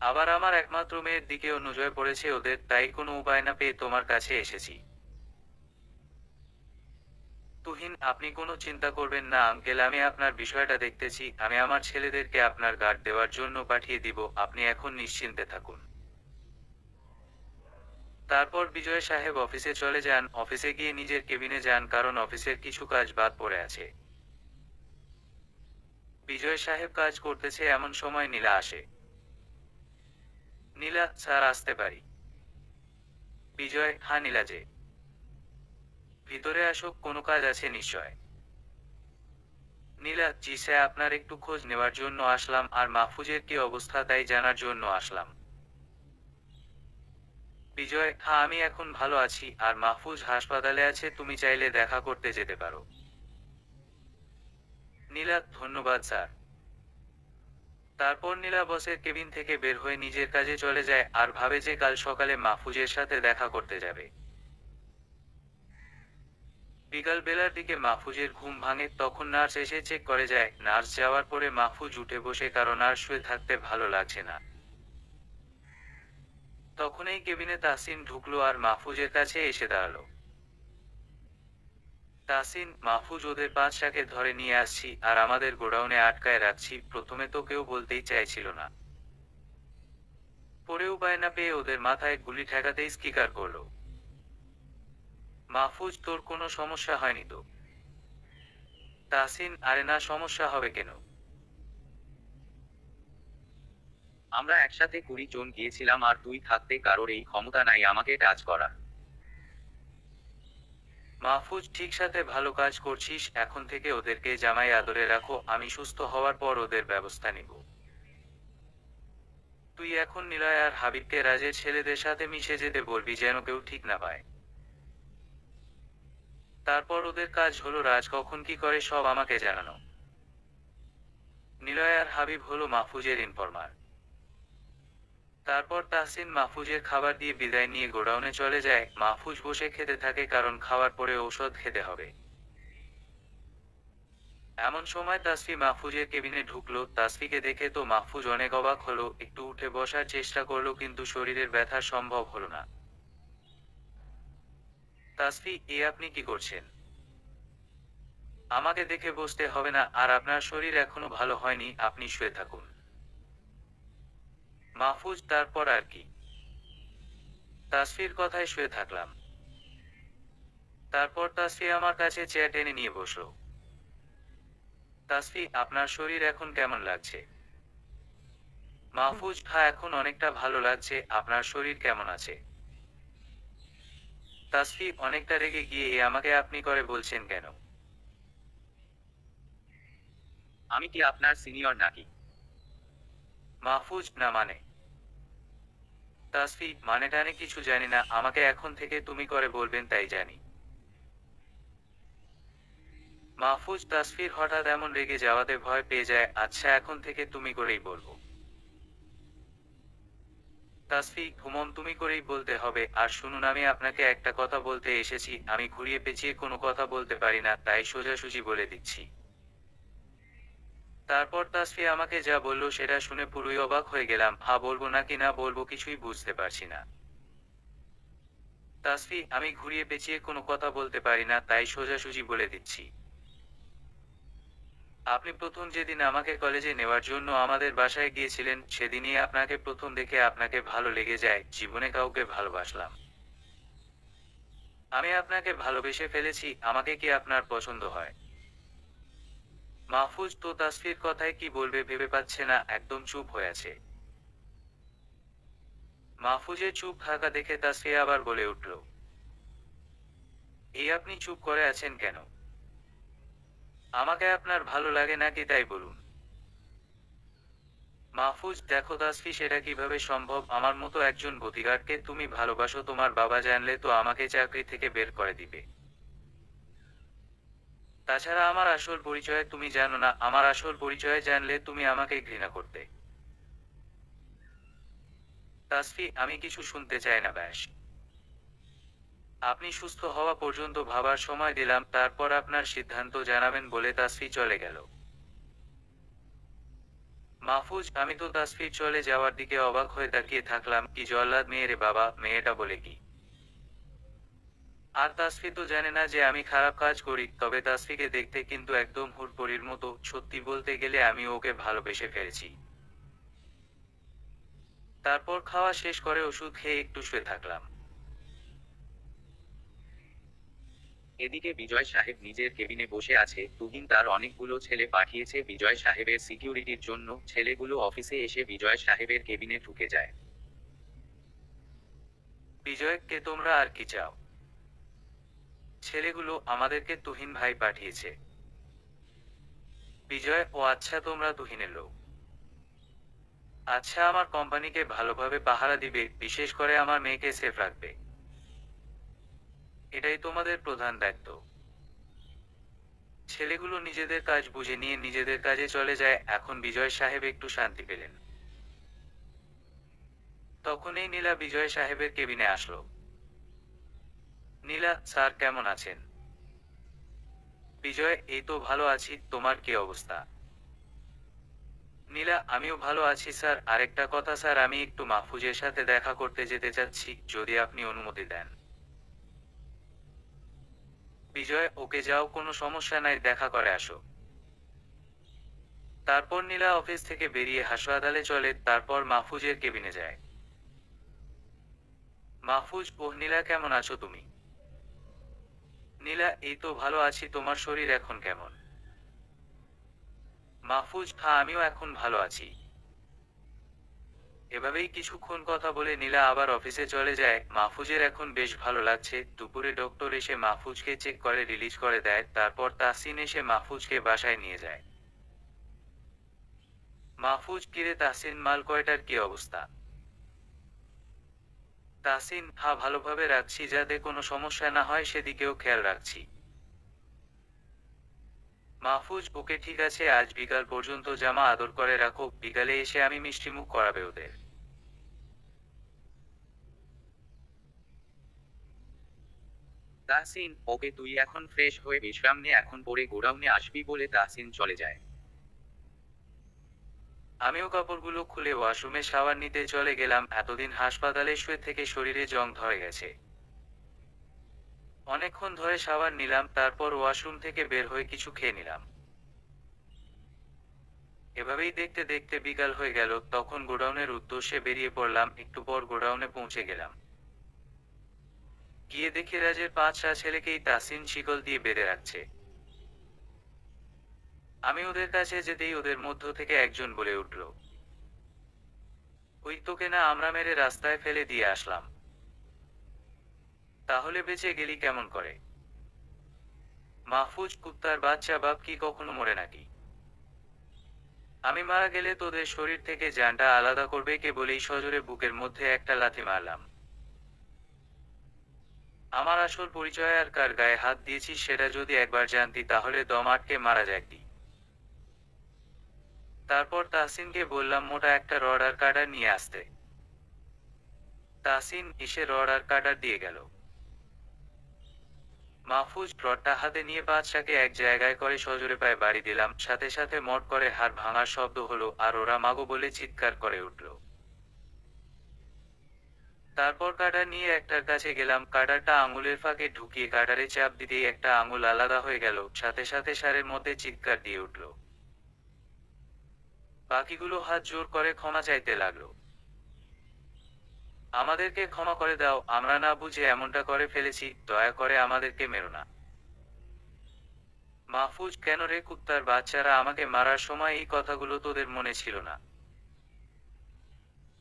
আবার আমার একমাত্র মেয়ের দিকেও নজর পড়েছে ওদের, তাই কোনো উপায় না পেয়ে তোমার কাছে এসেছি। তুহিন: আপনি কোনো চিন্তা করবেন না আঙ্কেল, আমি আপনার বিষয়টা দেখতেছি, আমি আমার ছেলেদেরকে আপনার গার্ড দেওয়ার জন্য পাঠিয়ে দিব, আপনি এখন নিশ্চিন্তে থাকুন। তারপর বিজয় সাহেব অফিসে চলে যান, অফিসে গিয়ে নিজের কেবিনে যান, কারণ অফিসের কিছু কাজ বাদ পড়ে আছে। বিজয় সাহেব কাজ করতেছে এমন সময় নীলা আসে। নীলা: স্যার, আসতে পারি? বিজয়: হ্যাঁ নীলা যে, ভিতরে আসো, কোনো কাজ আছে নিশ্চয়। নীলা: জি স্যার, আপনার একটু খোঁজ নেওয়ার জন্য আসলাম, আর মাহফুজের কি অবস্থা তাই জানার জন্য আসলাম। বিজয়: হ্যাঁ আমি এখন ভালো আছি, আর মাহফুজ হাসপাতালে আছে, তুমি চাইলে দেখা করতে যেতে পারো। নীলা: ধন্যবাদ স্যার। তারপর নীলা বসের কেবিন থেকে বের হয়ে নিজের কাজে চলে যায়, আর ভাবে যে কাল সকালে মাহফুজের সাথে দেখা করতে যাবে। বিকাল বেলার দিকে মাহফুজের ঘুম ভাঙে, তখন নার্স এসে চেক করে যায়। নার্স যাওয়ার পরে মাহফুজ উঠে বসে, কারণ আর শুয়ে থাকতে ভালো লাগছে না। তখনই কেবিনে তাহসিন ঢুকলো আর মাহফুজের কাছে এসে দাঁড়ালো। তাহসিন: মাহফুজ, ওদের পাঁচটাকে ধরে নিয়ে আসছি, আর আমাদের গোডাউনে আটকায় রাখছি, প্রথমে তো কেউ বলতেই চাইছিল না। পরে উপায় না পেয়ে ওদের মাথায় গুলি ঠেকাতেই স্বীকার করলো। মাহফুজ: তোর কোনো সমস্যা হয়নি তো? তাহসিন: আরে না, সমস্যা হবে কেন? আমরা একসাথে 20 জন গিয়েছিলাম, আর তুই থাকতে কারোর এই ক্ষমতা নাই আমাকে টাচ করার। মাহফুজ: ঠিক সাথে ভালো কাজ করছিস, এখন থেকে ওদেরকে জামাই আদরে রাখো, আমি সুস্থ হওয়ার পর ওদের ব্যবস্থা নিব। তুই এখন নিলয় আর হাবিবকে রাজের ছেলেদের সাথে মিশে যেতে বলবি, যেন কেউ ঠিক না পায়। তারপর ওদের কাজ হলো রাজ কখন কি করে সব আমাকে জানানো। নিলয় আর হাবিব হলো মাহফুজের ইনফরমার। তারপর তাহসিন মাহফুজের খাবার দিয়ে বিদায় নিয়ে গোডাউনে চলে যায়। মাহফুজ বসে খেতে থাকে, কারণ খাওয়ার পরে ঔষধ খেতে হবে। এমন সময় তাসফি মাহফুজের কেবিনে ঢুকলো। তাসফিকে দেখে তো মাহফুজ অনেক অবাক হলো, একটু উঠে বসার চেষ্টা করলো, কিন্তু শরীরের ব্যথা সম্ভব হলো না। তাসফি: আপনি কি করছেন? আমাকে দেখে বসতে হবে না, আর আপনার শরীর এখনো ভালো হয়নি, আপনি শুয়ে থাকুন। মাহফুজ: তারপর আর কি? তাসফির কথায় শুয়ে থাকলাম। তারপর তাসফি আমার কাছে চেয়ার টেনে নিয়ে বসলো। তাসফি: আপনার শরীর এখন কেমন লাগছে? মাহফুজ: হ্যাঁ, এখন অনেকটা ভালো লাগছে, আপনার শরীর কেমন আছে? তাসফি অনেকটা রেগে গিয়ে: আমাকে আপনি করে বলছেন কেন? আমি কি আপনার সিনিয়র নাকি? মাহফুজ: না মানে? তাসফি: মানে টানে কিছু জানি না, আমাকে এখন থেকে তুমি করে বলবেন তাই জানি। মাহফুজ তাসফির হঠাৎ এমন রেগে যাওয়াতে ভয় পেয়ে যায়। আচ্ছা, এখন থেকে তুমি করেই বলবো। তাসফি: হুমম, তুমি করেই বলতে হবে। আর শুনুন, আমি আপনাকে একটা কথা বলতে এসেছি, আমি ঘুরিয়ে পেঁচিয়ে কোনো কথা বলতে পারি না, তাই সোজাসুজি বলে দিচ্ছি। তারপর তাসফি আমাকে যা বলল সেটা শুনে পুরোই অবাক হয়ে গেলাম। হ্যাঁ বলবো নাকি না বলবো কিছুই বুঝতে পারছি না। তাসফি: আমি ঘুরিয়ে পেঁচিয়ে কোনো কথা বলতে পারি না, তাই সোজাসুজি বলে দিচ্ছি। আপনি প্রথম যেদিন আমাকে কলেজে নেওয়ার জন্য আমাদের বাসায় গিয়েছিলেন, সেদিনই আপনাকে প্রথম দেখে আপনাকে ভালো লেগে যায়, জীবনে কাউকে ভালোবাসলাম। আমি আপনাকে ভালোবেসে ফেলেছি, আমাকে কি আপনার পছন্দ হয়? মাহফুজ তো তাসফির কথায় কি বলবে ভেবে পাচ্ছে না, একদম চুপ হয়ে আছে। মাহফুজের চুপ থাকা দেখে তাসফি আবার বলে উঠল: আপনি চুপ করে আছেন কেন? আমাকে আপনার ভালো লাগে নাকি তাই বলুন। মাহফুজ, দেখো তাসফি, সেটা কিভাবে সম্ভব? আমার মতো একজন বডিগার্ডকে তুমি ভালোবাসো, তোমার বাবা জানলে তো আমাকে চাকরি থেকে বের করে দিবে। তাছাড়া আমার আসল পরিচয় তুমি জানো না, আমার আসল পরিচয় জানলে তুমি আমাকে ঘৃণা করতে। তাসফি, আমি কিছু শুনতে চাই না, ব্যাস। আপনি সুস্থ হওয়া পর্যন্ত ভাবার সময় দিলাম, তারপর আপনার সিদ্ধান্ত জানাবেন বলে তাসফি চলে গেল। মাহফুজ, আমি তো তাসফির চলে যাওয়ার দিকে অবাক হয়ে তাকিয়ে থাকলাম। কি জল্লাদ মেয়ে রে বাবা, মেয়েটা বলে কি? আর তাসফি তো জানে না যে আমি খারাপ কাজ করি, তবে তাসফিকে দেখতে কিন্তু একদম হুড়পড়ির মতো। সত্যি বলতে গেলে আমি ওকে ভালোবেসে ফেলেছি। তারপর খাওয়া শেষ করে ওষুধ খেয়ে একটু শুয়ে থাকলাম। এদিকে বিজয় সাহেব নিজের কেবিনে বসে আছে। তুহিন তার অনেকগুলো ছেলে পাঠিয়েছে বিজয় সাহেবের সিকিউরিটির জন্য। ছেলেগুলো অফিসে এসে বিজয় সাহেবের কেবিনে ঢুকে যায়। বিজয়কে তোমরা আর কি চাও? ছেলেগুলো আমাদেরকে তুহিন ভাই পাঠিয়েছে। বিজয়: ও আচ্ছা, তোমরা তুহিনের লোক। আচ্ছা, আমার কোম্পানিকে ভালোভাবে পাহারা দিবে, বিশেষ করে আমার মেয়েকে সেফ রাখবে। এটাই তোমাদের প্রধান দায়িত্ব। ছেলেগুলো নিজেদের কাজ বুঝে নিয়ে নিজেদের কাজে চলে যায়। এখন বিজয় সাহেব একটু শান্তি পেলেন। তখনই নীলা বিজয় সাহেবের কেবিনে আসলো। নীলা: স্যার কেমন আছেন? বিজয়: এই তো ভালো আছি, তোমার কি অবস্থা? নীলা: আমিও ভালো আছি স্যার। আরেকটা কথা স্যার, আমি একটু মাহফুজের সাথে দেখা করতে যেতে চাচ্ছি, যদি আপনি অনুমতি দেন। বিজয়: ওকে যাও, কোনো সমস্যা নাই, দেখা করে আসো। তারপর নীলা অফিস থেকে বেরিয়ে হাসপাতালে চলে, তারপর মাহফুজের কেবিনে যায়। মাহফুজ: ওহ নীলা, কেমন আছো তুমি? নীলা: এই তো ভালো আছি, তোমার শরীর এখন কেমন? মাহফুজ: হ্যাঁ, আমিও এখন ভালো আছি। এভাবেই কিছুক্ষণ কথা বলে নীলা আবার অফিসে চলে যায়। মাহফুজের এখন বেশ ভালো লাগছে। দুপুরে ডক্টর এসে মাহফুজকে চেক করে রিলিজ করে দেয়। তারপর তাহসিন এসে মাহফুজকে বাসায় নিয়ে যায়। মাহফুজ: কিরে তাহসিন, মাল কয়টার কি অবস্থা? তাহসিন: হ্যাঁ, ভালোভাবে রাখছি, যাতে কোনো সমস্যা না হয় সেদিকেও খেয়াল রাখছি। মাহফুজ: ওকে ঠিক আছে, আজ বিকাল পর্যন্ত জামা আদর করে রাখো, বিকালে এসে আমি মিষ্টিমুখ করাবে ওদের। তাহসিন: ওকে, তুই এখন ফ্রেশ হয়ে বিশ্রাম নে, এখন পরে গোডাউনে আসবি বলে তাহসিন চলে যায়। আমিও কাপড়গুলো খুলে ওয়াশরুমে শাওয়ার নিতে চলে গেলাম। এতদিন হাসপাতালে শুয়ে থেকে শরীরে জং ধরে গেছে। অনেকক্ষণ ধরে শাওয়ার নিলাম, তারপর ওয়াশরুম থেকে বের হয়ে কিছু খেয়ে নিলাম। এভাবেই দেখতে দেখতে বিকাল হয়ে গেল। তখন গোডাউনের উদ্দেশ্যে বেরিয়ে পড়লাম। একটু পর গোডাউনে পৌঁছে গেলাম। গিয়ে দেখি রাজের 5-6 ছেলেকেই তাহসিন শিকল দিয়ে বেঁধে রাখছে। আমি ওদের কাছে যেতেই ওদের মধ্য থেকে একজন বলে উঠল: ওই তোকে না আমরা মেরে রাস্তায় ফেলে দিয়ে আসলাম, তাহলে বেঁচে গেলি কেমন করে? মাহফুজ: কুত্তার বাচ্চা, বাপ কি কখনো মরে নাকি? আমি মারা গেলে তোদের শরীর থেকে জানটা আলাদা করবে কে? বলেই সজোরে বুকের মধ্যে একটা লাথি মারলাম। আমার আসল পরিচয় আর কার গায়ে হাত দিয়েছিস সেটা যদি একবার জানতি, তাহলে দম আটকে মারা যাকতি। তারপর তাহসিনকে বললাম মোটা একটা রড আর কাটার নিয়ে আসতে। তাহসিন এসে রড আর কাটার দিয়ে গেল। মাহফুজ রডটা হাতে নিয়ে বাদশাকে এক জায়গায় করে সজোরে পায়ে বাড়ি দিলাম। সাথে সাথে মট করে হাড় ভাঙার শব্দ হলো, আর ওরা মাগো বলে চিৎকার করে উঠল। তারপর কাটার নিয়ে একটার কাছে গেলাম, কাটারটা আঙুলের ফাঁকে ঢুকিয়ে কাটারে চাপ দিতেই একটা আঙুল আলাদা হয়ে গেল। সাথে সাথে সারের মধ্যে চিৎকার দিয়ে উঠল। বাকিগুলো হাত জোর করে ক্ষমা চাইতে লাগলো। আমাদেরকে ক্ষমা করে দাও, আমরা না বুঝে এমনটা করে ফেলেছি, দয়া করে আমাদেরকে মেরো না। মাহফুজ: কেন রে কুত্তার বাচ্চারা, আমাকে মারার সময় এই কথাগুলো তোদের মনে ছিল না?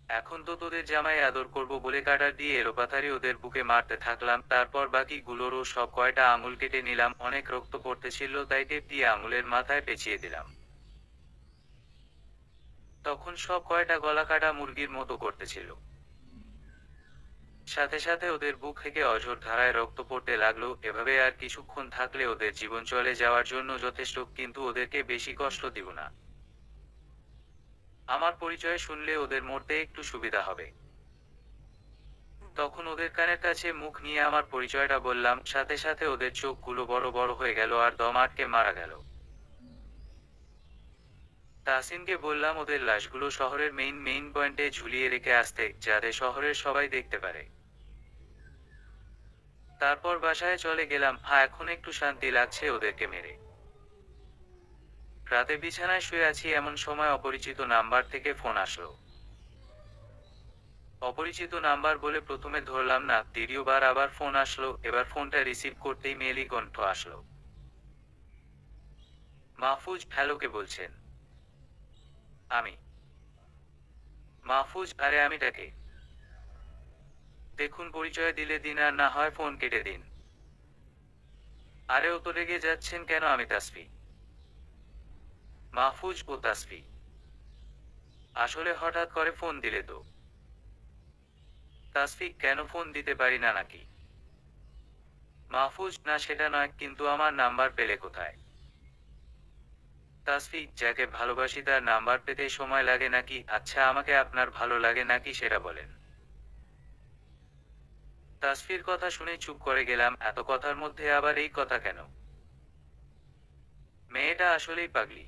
এখন তো তোদের জামাই আদর করব বলে কাটার দিয়ে এলোপাথারি ওদের বুকে মারতে থাকলাম, তারপর বাকিগুলোরও সব কয়টা আঙুল কেটে নিলাম, অনেক রক্ত পড়তেছিল তাই টেপ দিয়ে আঙুলের মাথায় পেঁচিয়ে দিলাম। তখন সব কয়টা গলা কাটা মুরগির মতো করতেছিল। সাথে সাথে ওদের বুক থেকে অঝোর ধারায় রক্ত পড়তে লাগলো। এভাবে আর কিছুক্ষণ থাকলে ওদের জীবন চলে যাওয়ার জন্য যথেষ্ট, কিন্তু ওদেরকে বেশি কষ্ট দিব না। আমার পরিচয় শুনলে ওদের মরতে একটু সুবিধা হবে। তখন ওদের কানের কাছে মুখ নিয়ে আমার পরিচয়টা বললাম, সাথে সাথে ওদের চোখগুলো বড় বড় হয়ে গেল আর দম আটকে মারা গেল। তাহসিনকে বললাম ওদের লাশগুলো শহরের মেইন পয়েন্টে ঝুলিয়ে রেখে আসতে, যাতে শহরের সবাই দেখতে পারে। তারপর বাসায় চলে গেলাম। এখন একটু শান্তি লাগছে ওদেরকে মেরে। রাতে বিছানায় শুয়ে আছি, এমন সময় অপরিচিত নাম্বার থেকে ফোন আসলো। অপরিচিত নাম্বার বলে প্রথমে ধরলাম না, দ্বিতীয়বার আবার ফোন আসলো। এবার ফোনটা রিসিভ করতেই মেয়েলি কণ্ঠ আসলো। মাহফুজ, হ্যালো, কে বলছেন? আমি। মাহফুজ, আরে আমিটাকে। দেখুন, পরিচয় দিলে দিন, আর না হয় ফোন কেটে দিন। আরে, ও তো রেগে যাচ্ছেন কেন? আমি তাসফি। মাহফুজ, ও তাসফি। আসলে হঠাৎ করে ফোন দিলে তো। তাসফি, কেন ফোন দিতে পারি না নাকি? মাহফুজ, না সেটা নয়, কিন্তু আমার নাম্বার পেলে কোথায়? তাসফি, যাকে ভালোবাসি তার নাম্বার পেতে সময় লাগে নাকি? আচ্ছা, আমাকে আপনার ভালো লাগে নাকি সেটা বলেন। তাসফির কথা শুনে চুপ করে গেলাম। এত কথার মধ্যে আবার এই কথা কেন? মেয়েটা আসলেই পাগলি।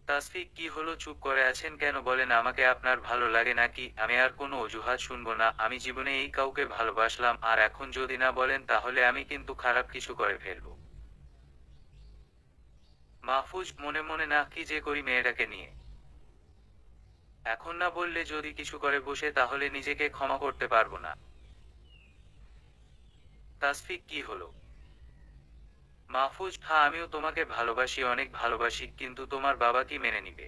তাসফি, কি হলো, চুপ করে আছেন কেন? বলেন, আমাকে আপনার ভালো লাগে নাকি? আমি আর কোনো অজুহাত শুনবো না। আমি জীবনে এই কাউকে ভালোবাসলাম, আর এখন যদি না বলেন তাহলে আমি কিন্তু খারাপ কিছু করে ফেলবো। মাহফুজ, মনে মনে না কি যে করি মেয়েটাকে নিয়ে। এখন না বললে যদি কিছু করে বসে তাহলে নিজেকে ক্ষমা করতে পারবো না। তাসফি, কি হলো? মাহফুজ, আমিও তোমাকে ভালোবাসি, অনেক ভালোবাসি, কিন্তু তোমার বাবা কি মেনে নিবে?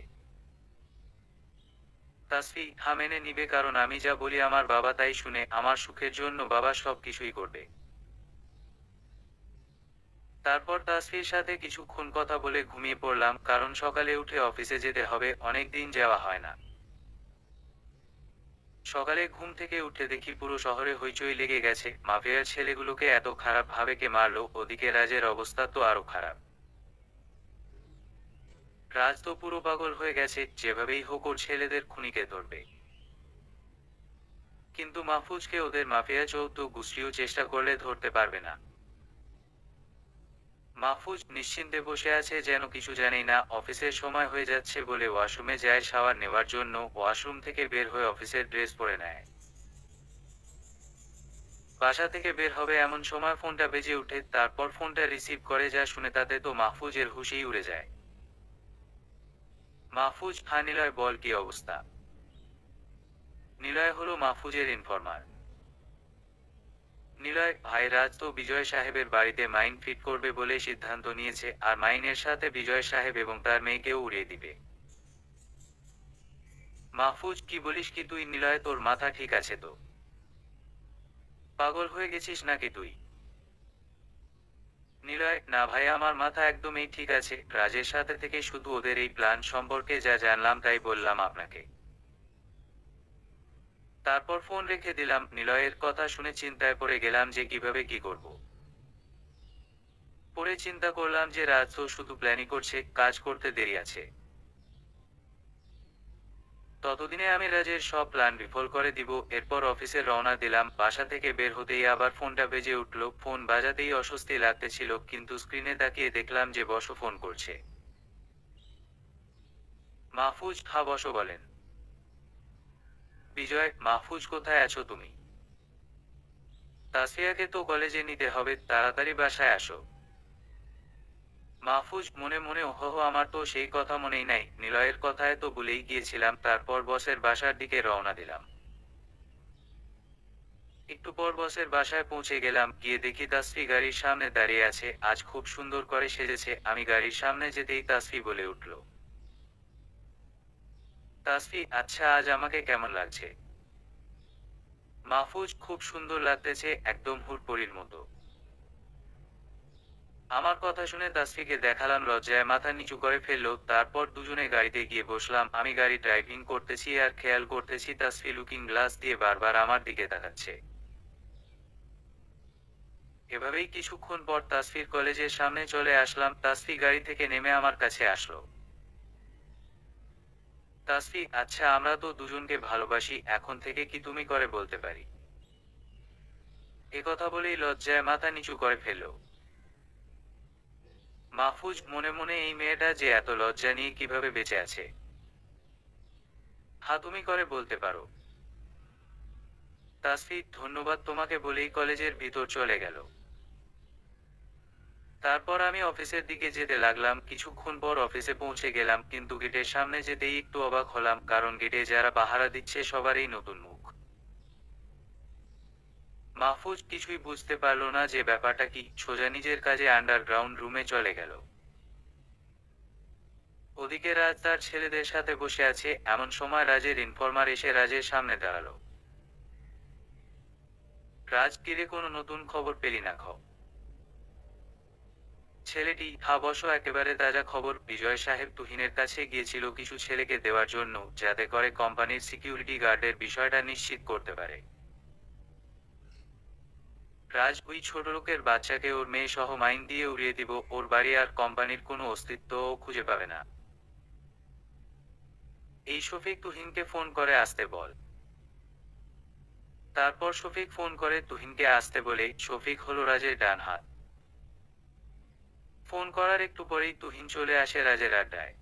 তাসফি, মেনে নিবে, কারণ আমি যা বলি আমার বাবা তাই শুনে। আমার সুখের জন্য বাবা সব কিছুই করবে। তারপর তাসফির সাথে কিছুক্ষণ কথা বলে ঘুমিয়ে পড়লাম, কারণ সকালে উঠে অফিসে যেতে হবে, অনেক দিন যাওয়া হয় না। সকালে ঘুম থেকে উঠে দেখি পুরো শহরে হইচই লেগে গেছে। মাফিয়ার ছেলেগুলোকে এত খারাপ ভাবে কে মারলো? ওদিকে রাজের অবস্থা তো আরো খারাপ। রাজ তো পুরো পাগল হয়ে গেছে, যেভাবেই হোক ওর ছেলেদের খুনিকে ধরবে। কিন্তু মাহফুজকে ওদের মাফিয়া চৌদ্দ গোষ্ঠীও চেষ্টা করলে ধরতে পারবে না। মাহফুজ নিশ্চিন্তে বসে আছে, যেন কিছু জানেই না। অফিসের সময় হয়ে যাচ্ছে বলে ওয়াশরুমে যায় শাওয়ার নেওয়ার জন্য। ওয়াশরুম থেকে বের হয়ে অফিসের ড্রেস পরে নেয়। বাসা থেকে বের হবে এমন সময় ফোনটা বেজে ওঠে। তারপর ফোনটা রিসিভ করে, যা শুনে তাতে তো মাহফুজের হুঁশই উড়ে যায়। মাহফুজ, নিলয়, বল কি অবস্থা? নিলয় হলো মাহফুজের ইনফরমার। নিলয় ভাই, রাজ তো বিজয় সাহেবের বাড়িতে মাইন ফিট করবে বলে সিদ্ধান্ত নিয়েছে, আর মাইনের সাথে বিজয় সাহেব এবং তার মেয়েকেও উড়িয়ে দিবে। মাহফুজ, কি বলিস কি তুই? নিলয়, তোর মাথা ঠিক আছে তো? পাগল হয়ে গেছিস নাকি তুই? নিলয়, না ভাই, আমার মাথা একদমই ঠিক আছে। রাজের সাথে থেকে শুধু ওদের এই প্ল্যান সম্পর্কে যা জানলাম তাই বললাম আপনাকে। তারপর ফোন রেখে দিলাম। নিলয়ের কথা শুনে চিন্তায় পড়ে গেলাম যে কিভাবে কি করব। পরে চিন্তা করলাম যে রাজ তো শুধু প্ল্যানই করছে, কাজ করতে দেরি আছে। ততদিনে আমি রাজের সব প্ল্যান বিফল করে দিব। এরপর অফিসে রওনা দিলাম। বাসা থেকে বের হতেই আবার ফোনটা বেজে উঠল। ফোন বাজাতেই অস্বস্তি লাগতেছিল, কিন্তু স্ক্রিনে তাকিয়ে দেখলাম যে বসো ফোন করছে। মাহফুজ, বসো, বলেন। বিজয়, মাহফুজ, কোথায় আছো তুমি? তাসফিয়াকে তো কলেজে নিতে হবে, তাড়াতাড়ি বাসায় আসো। মাহফুজ মনে মনে, ওহো, আমার তো সেই কথা মনেই নাই। নিলয়ের কথায় তো ভুলেই গিয়েছিলাম। তারপর বসের বাসার দিকে রওনা দিলাম। একটু পর বসের বাসায় পৌঁছে গেলাম। গিয়ে দেখি তাসফি গাড়ির সামনে দাঁড়িয়ে আছে। আজ খুব সুন্দর করে সেজেছে। আমি গাড়ির সামনে যেতেই তাসফি বলে উঠল, তাসফি, আচ্ছা আজ আমাকে কেমন লাগছে? মাহফুজ, খুব সুন্দর লাগতেছে, একদম হুড়পড়ির মতো। আমার কথা শুনে তাসফিকে দেখালাম লজ্জায় মাথা নিচু করে ফেললো। তারপর দুজনে গাড়িতে গিয়ে বসলাম। আমি গাড়ি ড্রাইভিং করতেছি আর খেয়াল করতেছি তাসফি লুকিং গ্লাস দিয়ে বারবার আমার দিকে তাকাচ্ছে। এভাবেই কিছুক্ষণ পর তাসফির কলেজের সামনে চলে আসলাম। তাসফি গাড়ি থেকে নেমে আমার কাছে আসলো। তাসফি, আচ্ছা আমরা তো দুজনকে ভালোবাসি, এখন থেকে কি তুমি করে বলতে পারি? কথা বলেই লজ্জায় মাথা নিচু করে ফেললো। মাহফুজ মনে মনে, এই মেয়েটা যে এত লজ্জা নিয়ে কিভাবে বেঁচে আছে। হ্যাঁ, তুমি করে বলতে পারো। তাসফি, ধন্যবাদ তোমাকে বলেই কলেজের ভিতর চলে গেল। তারপর আমি অফিসের দিকে যেতে লাগলাম। কিছুক্ষণ পর অফিসে পৌঁছে গেলাম, কিন্তু গেটের সামনে যেতেই একটু অবাক হলাম, কারণ গেটে যারা পাহারা দিচ্ছে সবারই নতুন মুখ। মাহফুজ কিছুই বুঝতে পারলো না যে ব্যাপারটা কি, সোজা নিজের কাজে আন্ডারগ্রাউন্ড রুমে চলে গেল। ওদিকে রাজ তার ছেলেদের সাথে বসে আছে। এমন সময় রাজের ইনফর্মার এসে রাজের সামনে দাঁড়ালো। রাজ, কিরে কোনো নতুন খবর পেলি না? ছেলেটি, হা বসো, একেবারে তাজা খবর। বিজয় সাহেব তুহিনের কাছে গিয়েছিল কিছু ছেলেকে দেওয়ার জন্য, যাতে করে কোম্পানির সিকিউরিটি গার্ডের বিষয়টা নিশ্চিত করতে পারে। রাজ, ওই ছোট লোকের বাচ্চাকে ওর মেয়ে সহ মাইন দিয়ে উড়িয়ে দিব, ওর বাড়ি আর কোম্পানির কোনো অস্তিত্বও খুঁজে পাবে না। এই শফিক, তুহিনকে ফোন করে আসতে বল। তারপর শফিক ফোন করে তুহিনকে আসতে বলে। শফিক হলো রাজের ডান হাত। ফোন করার একটু পরেই তুহিন চলে আসে রাজের আড্ডায়।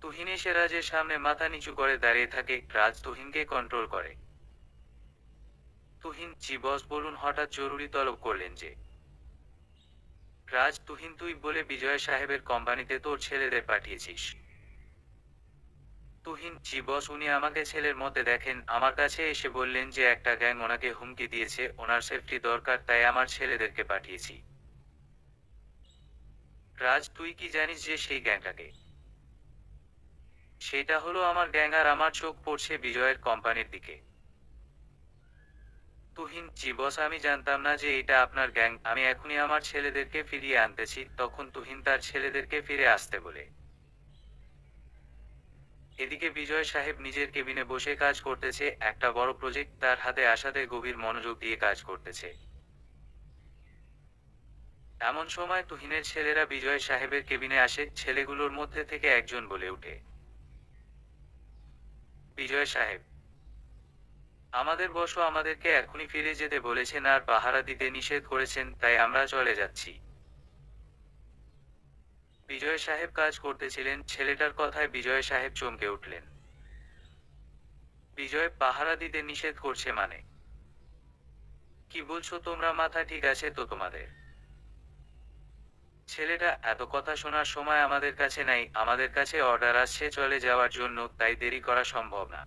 তুহিন এসে রাজের সামনে মাথা নিচু করে দাঁড়িয়ে থাকে। রাজ তুহিনকে কন্ট্রোল করে। তুহিন, জি বস বলুন, হঠাৎ জরুরি তলব করলেন যে? রাজ, তুহিন, তুই বলে বিজয় সাহেবের কোম্পানিতে তোর ছেলেদের পাঠিয়েছিস? তুহিন, জি বস, উনি আমাকে ছেলের মতে দেখেন, আমার কাছে এসে বললেন যে একটা গ্যাং ওনাকে হুমকি দিয়েছে, ওনার সেফটি দরকার, তাই আমার ছেলেদেরকে পাঠিয়েছি। রাজ, তুই কি জানিস যে সেই গ্যাংটাকে? সেটা হলো আমার গ্যাং, আর আমার চোখ পড়ছে বিজয়ের কোম্পানির দিকে। তুহিন, জি বস, আমি জানতাম না যে এটা আপনার গ্যাং, আমি এখনই আমার ছেলেদেরকে ফিরিয়ে আনতেছি। তখন তুহিন তার ছেলেদেরকে ফিরে আসতে বলে। এদিকে বিজয় সাহেব নিজের কেবিনে বসে কাজ করতেছে। একটা বড় প্রজেক্ট তার হাতে আসাতে গভীর মনোযোগ দিয়ে কাজ করতেছে। এমন সময় তুহিনের ছেলেরা বিজয় সাহেবের কেবিনে আসে। ছেলেগুলোর মধ্যে থেকে একজন বলে ওঠে, বিজয় সাহেব, আমাদের বসও আমাদেরকে এখনই ফিরে যেতে বলেছেন আর পাহারা দিতে নিষেধ করেছেন, তাই আমরা চলে যাচ্ছি। বিজয় সাহেব কাজ করতেছিলেন। ছেলেটার কথায় বিজয় সাহেব চমকে উঠলেন। বিজয়, পাহারা দিতে নিষেধ করছে মানে? কি বলছো তোমরা? মাথা ঠিক আছে তো তোমাদের? ছেলেটা, এত কথা শোনার সময় আমাদের কাছে নাই, আমাদের কাছে অর্ডার আসছে চলে যাওয়ার জন্য, তাই দেরি করা সম্ভব না।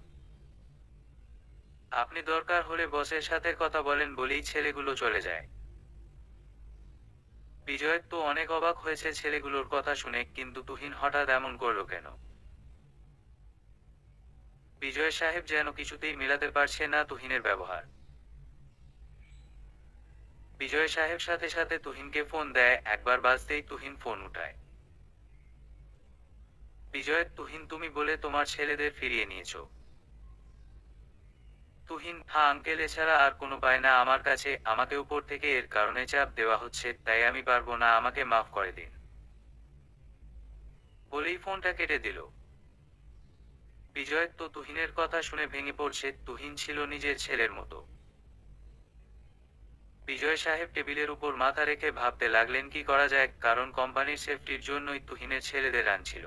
আপনি দরকার হলে বসের সাথে কথা বলেন বলেই ছেলেগুলো চলে যায়। বিজয় তো অনেক অবাক হয়েছে ছেলেগুলোর কথা শুনে, কিন্তু তুহিন হঠাৎ এমন করলো কেন? বিজয় সাহেব যেন কিছুতেই মিলাতে পারছে না তুহিনের ব্যবহার। বিজয় সাহেব সাথে সাথে তুহিনকে ফোন দেয়। একবার বাজতেই তুহিন ফোন উঠায়। বিজয়, তুহিন, তুমি বলে তোমার ছেলেদের ফিরিয়ে নিয়েছো? তুহিন, হ্যাঁ আঙ্কেল, এছাড়া আর কোনো উপায় না আমার কাছে, আমাকে উপর থেকে এর কারণে চাপ দেওয়া হচ্ছে, তাই আমি পারবো না, আমাকে মাফ করে দিন। বলেই ফোনটা কেটে দিল। বিজয় তো তুহিনের কথা শুনে ভেঙে পড়ছে। তুহিন ছিল নিজের ছেলের মতো। বিজয় সাহেব টেবিলের উপর মাথা রেখে ভাবতে লাগলেন কি করা যায়, কারণ কোম্পানির সেফটির জন্যই তুহিনের ছেলেদের আনছিল।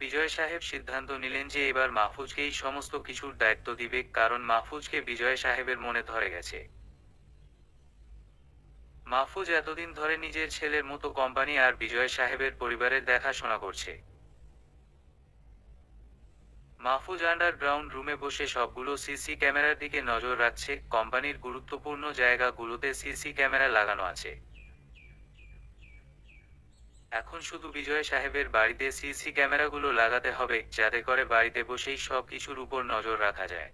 বিজয় সাহেব সিদ্ধান্ত নিলেন যে এবার মাহফুজকেই সমস্ত কিছুর দায়িত্ব দিবে, কারণ মাহফুজকে বিজয় সাহেবের মনে ধরে গেছে। মাহফুজ এতদিন ধরে নিজের ছেলের মতো কোম্পানি আর বিজয় সাহেবের পরিবারের দেখাশোনা করছে। মাহফুজ আন্ডারগ্রাউন্ড রুমে বসে সবগুলো সিসি ক্যামেরার দিকে নজর রাখছে। কোম্পানির গুরুত্বপূর্ণ জায়গাগুলোতে সিসি ক্যামেরা লাগানো আছে। এখন শুধু বিজয় সাহেবের বাড়িতে সিসি ক্যামেরাগুলো লাগাতে হবে, যাতে করে বাড়িতে বসেই সব কিছুর উপর নজর রাখা যায়।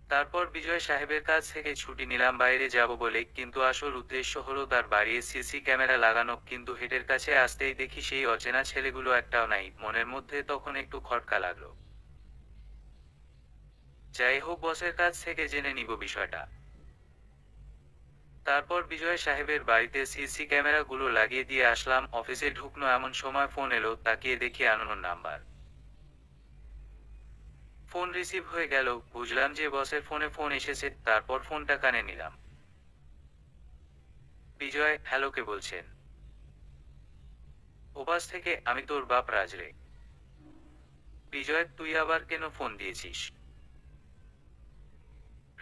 তারপর বিজয় সাহেবের কাছ থেকে ছুটি নিলাম বাইরে যাব বলে, কিন্তু আসল উদ্দেশ্য হলো তার বাড়িতে সিসি ক্যামেরা লাগানো। কিন্তু হেডের কাছে আসতেই দেখি সেই অচেনা ছেলেগুলো একটাও নাই। মনের মধ্যে তখন একটু খটকা লাগলো। যাই হোক, বসের কাছ থেকে জেনে নিব বিষয়টা। তারপর বিজয় সাহেবের বাড়িতে সিসি ক্যামেরাগুলো লাগিয়ে দিয়ে আসলাম। অফিসে ঢুকনো এমন সময় ফোন এলো, তাকিয়ে দেখি আননোন নাম্বার। ফোন রিসিভ হয়ে গেল, বুঝলাম যে বসের ফোনে ফোন এসেছে। তারপর ফোনটা কানে নিলাম। বিজয়, হ্যালো, কে বলছেন? ওপাশ থেকে, আমি তোর বাপ রাজ রে। বিজয়, তুই আবার কেন ফোন দিয়েছিস?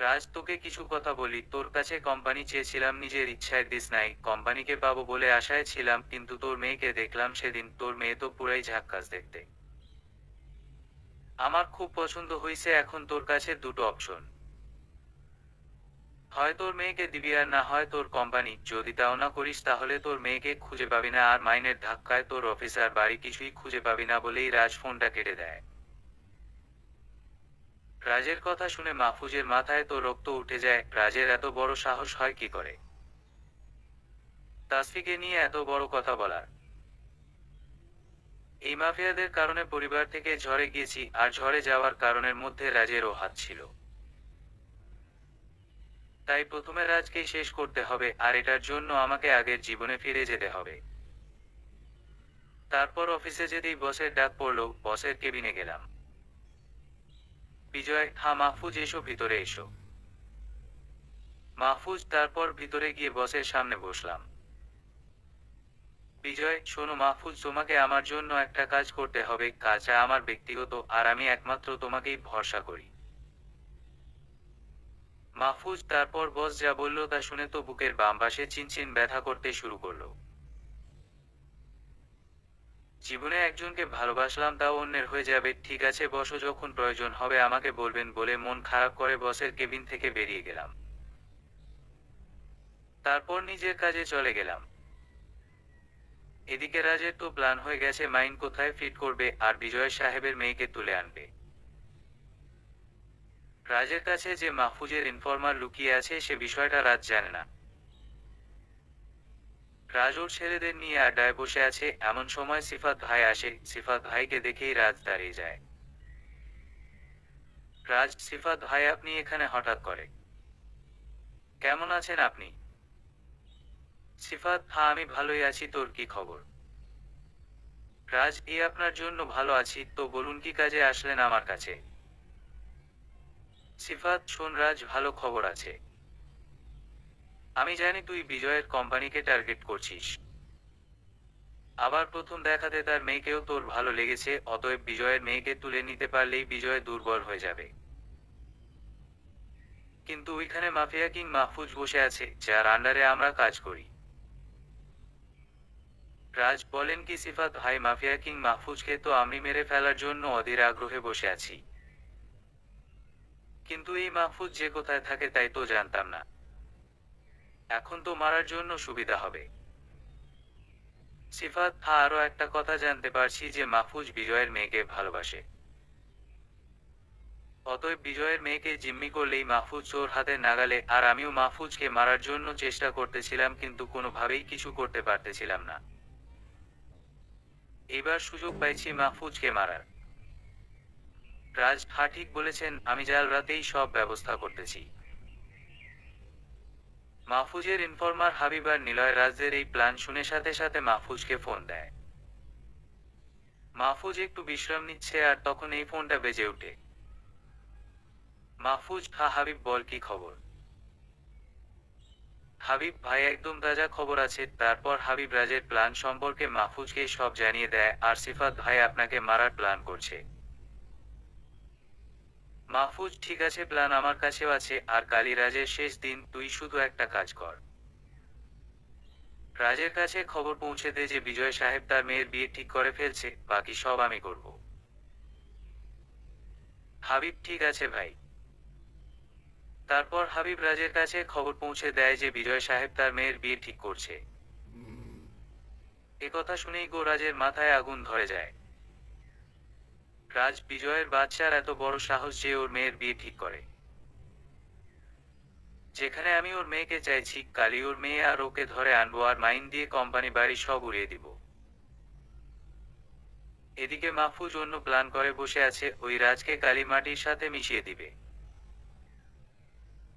রাজ, তোকে কিছু কথা বলি। তোর কাছে কোম্পানি চেয়েছিলাম, নিজের ইচ্ছায় দিস নাই। কোম্পানিকে পাবো বলে আশায় ছিলাম, কিন্তু তোর মেয়েকে দেখলাম সেদিন। তোর মেয়ে তো পুরাই ঝাক্কাস দেখতে। আমার খুব পছন্দ হইছে। এখন তোর কাছে দুটো অপশন, হয় তোর মেয়েকে দিবি আর না হয় তোর কোম্পানি। যদি তাও না করিস তাহলে তোর মেয়েকে খুঁজে পাবি না, আর মাইনের ধাক্কায় তোর অফিস আর বাড়ি কিছুই খুঁজে পাবি না বলেই রাজ ফোনটা কেটে দেয়। রাজের কথা শুনে মাহফুজের মাথায় তো রক্ত উঠে যায়। রাজের এত বড় সাহস হয় কি করে তাসফিকে নিয়ে এত বড় কথা বলার? এই মাফিয়াদের কারণে পরিবার থেকে ঝরে গিয়েছি, আর ঝরে যাওয়ার কারণের মধ্যে রাজেরও হাত ছিল। তাই প্রথমে রাজকেই শেষ করতে হবে, আর এটার জন্য আমাকে আগের জীবনে ফিরে যেতে হবে। তারপর অফিসে যেতেই বসের ডাক পড়লো। বসের কেবিনে গেলাম। বিজয়, হ্যাঁ মাহফুজ, এসো ভিতরে এসো। মাহফুজ। তারপর ভিতরে গিয়ে বসের সামনে বসলাম। বিজয়, শোনো মাহফুজ, তোমাকে আমার জন্য একটা কাজ করতে হবে। কাজটা আমার ব্যক্তিগত, আর আমি একমাত্র তোমাকেই ভরসা করি। মাহফুজ। তারপর বস যা বলল তা শুনে তো বুকের বাম পাশে চিনচিন ব্যথা করতে শুরু করলো। জীবনে একজনকে ভালোবাসলাম, তাও অন্যের হয়ে যাবে। ঠিক আছে বসো, যখন প্রয়োজন হবে আমাকে বলবেন বলে মন খারাপ করে বসের কেবিন থেকে বেরিয়ে গেলাম। তারপর নিজের কাজে চলে গেলাম। এদিকে রাজের তো প্ল্যান হয়ে গেছে মাইন কোথায় ফিট করবে আর বিজয় সাহেবের মেয়েকে তুলে আনবে। রাজের কাছে যে মাহফুজের ইনফরমার লুকিয়ে আছে সে বিষয়টা রাজ জানে না। রাজ ওর ছেলেদের নিয়ে আড্ডায় বসে আছে, এমন সময় সিফাত ভাই আসে। সিফাত ভাইকে দেখেই রাজ দাঁড়িয়ে যায়। রাজ, সিফাত ভাই, আপনি এখানে হঠাৎ করে? কেমন আছেন আপনি? সিফাত, হ্যাঁ আমি ভালোই আছি, তোর কি খবর? রাজ, এই আপনার জন্য ভালো আছি। তো বলুন কি কাজে আসলেন আমার কাছে? সিফাত, শোন রাজ, ভালো খবর আছে। আমি জানি তুই বিজয়ের কোম্পানিকে টার্গেট করছিস। আবার প্রথম দেখাতে তার মেয়েকেও তোর ভালো লেগেছে, অতএব বিজয়ের মেয়েকে তুলে নিতে পারলেই বিজয় দুর্বল হয়ে যাবে। কিন্তু ওইখানে মাফিয়া কিং মাহফুজ বসে আছে, যার আন্ডারে আমরা কাজ করি। রাজ, বলেন কি সিফাত ভাই? মাফিয়া কিং মাহফুজকে তো আমি মেরে ফেলার জন্য অধীর আগ্রহে বসে আছি। কিন্তু এই মাহফুজ যে কোথায় থাকে তাই তো জানতাম না। এখন তো মারার জন্য সুবিধা হবে। সিফাত, হ্যাঁ আরো একটা কথা জানতে পারছি যে মাহফুজ বিজয়ের মেয়েকে ভালোবাসে। অতএব বিজয়ের মেয়েকে জিম্মি করলেই মাহফুজ ওর হাতে নাগালে। আর আমিও মাহফুজকে মারার জন্য চেষ্টা করতেছিলাম, কিন্তু কোনোভাবেই কিছু করতে পারতেছিলাম না। এবার সুযোগ পাইছি মাহফুজকে মারার। রাজ, হ্যাঁ ঠিক বলেছেন, আমি জাল রাতেই সব ব্যবস্থা করতেছি। মাহফুজের ইনফরমার হাবিব আর নিলয় রাজদের এই প্ল্যান শুনে সাথে সাথে মাহফুজকে ফোন দেয়। মাহফুজ একটু বিশ্রাম নিচ্ছে, আর তখন এই ফোনটা বেজে ওঠে। মাহফুজ, হ্যাঁ হাবিব, বল কি খবর? হাবিব ভাই, একদম তাজা খবর আছে। তারপর হাবিব রাজের প্ল্যান সম্পর্কে মাহফুজকে সব জানিয়ে দেয়, আর সিফাত ভাই আপনাকে মারার প্ল্যান করছে। মাহফুজ, ঠিক আছে, প্ল্যান আমার কাছেও আছে। আর কালই রাজের শেষ দিন, তুই শুধু একটা কাজ কর। রাজের কাছে খবর পৌঁছে দে যে বিজয় সাহেব তার মেয়ের বিয়ে ঠিক করে ফেলছে, বাকি সব আমি করব। হাবিব, ঠিক আছে ভাই। তারপর হাবিব রাজের কাছে খবর পৌঁছে দেয় যে বিজয় সাহেব তার মেয়ের বিয়ে ঠিক করছে। একথা শুনেই রাজের মাথায় আগুন ধরে যায়। রাজ বিজয়ের বাচ্চার এত বড় সাহস যে ওর মেয়ের বিয়ে ঠিক করে, যেখানে আমি ওর মেয়েকে চাইছি। কালি ওর মেয়ে আর ওকে ধরে আনবো আর মাইন দিয়ে কোম্পানি বাড়ি সব উড়িয়ে দিব। এদিকে মাহফুজ অন্য প্ল্যান করে বসে আছে, ওই রাজকে কালি মাটির সাথে মিশিয়ে দিবে।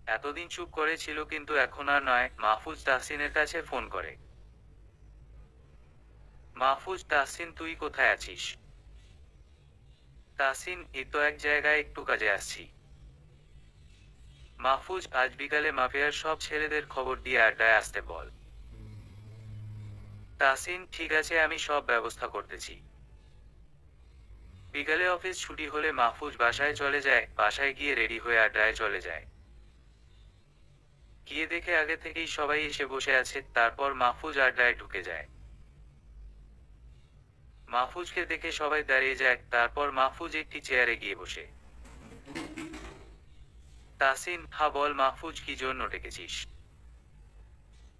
এতদিন চুপ করে ছিল কিন্তু এখন আর নয়। মাহফুজ তাহসিনের কাছে ফোন করে। মাহফুজ, তাহসিন তুই কোথায় আছিস? তাহসিন, এই তো এক জায়গায় একটু কাজে আসছি। মাহফুজ, আজ বিকালে মাফিয়ার সব ছেলেদের খবর দিয়ে আড্ডায় আসতে বল। তাহসিন, ঠিক আছে, আমি সব ব্যবস্থা করতেছি। বিকালে অফিস ছুটি হলে মাহফুজ বাসায় চলে যায়। বাসায় গিয়ে রেডি হয়ে আড্ডায় চলে যায়। গিয়ে দেখে আগে থেকেই সবাই এসে বসে আছে। তারপর মাহফুজ আড্ডায় ঢুকে যায়। মাহফুজকে দেখে সবাই দাঁড়িয়ে যায়। তারপর মাহফুজ একটি চেয়ারে গিয়ে বসে। তাহসিন, হা বল মাহফুজ, কি জন্য ডেকেছিস?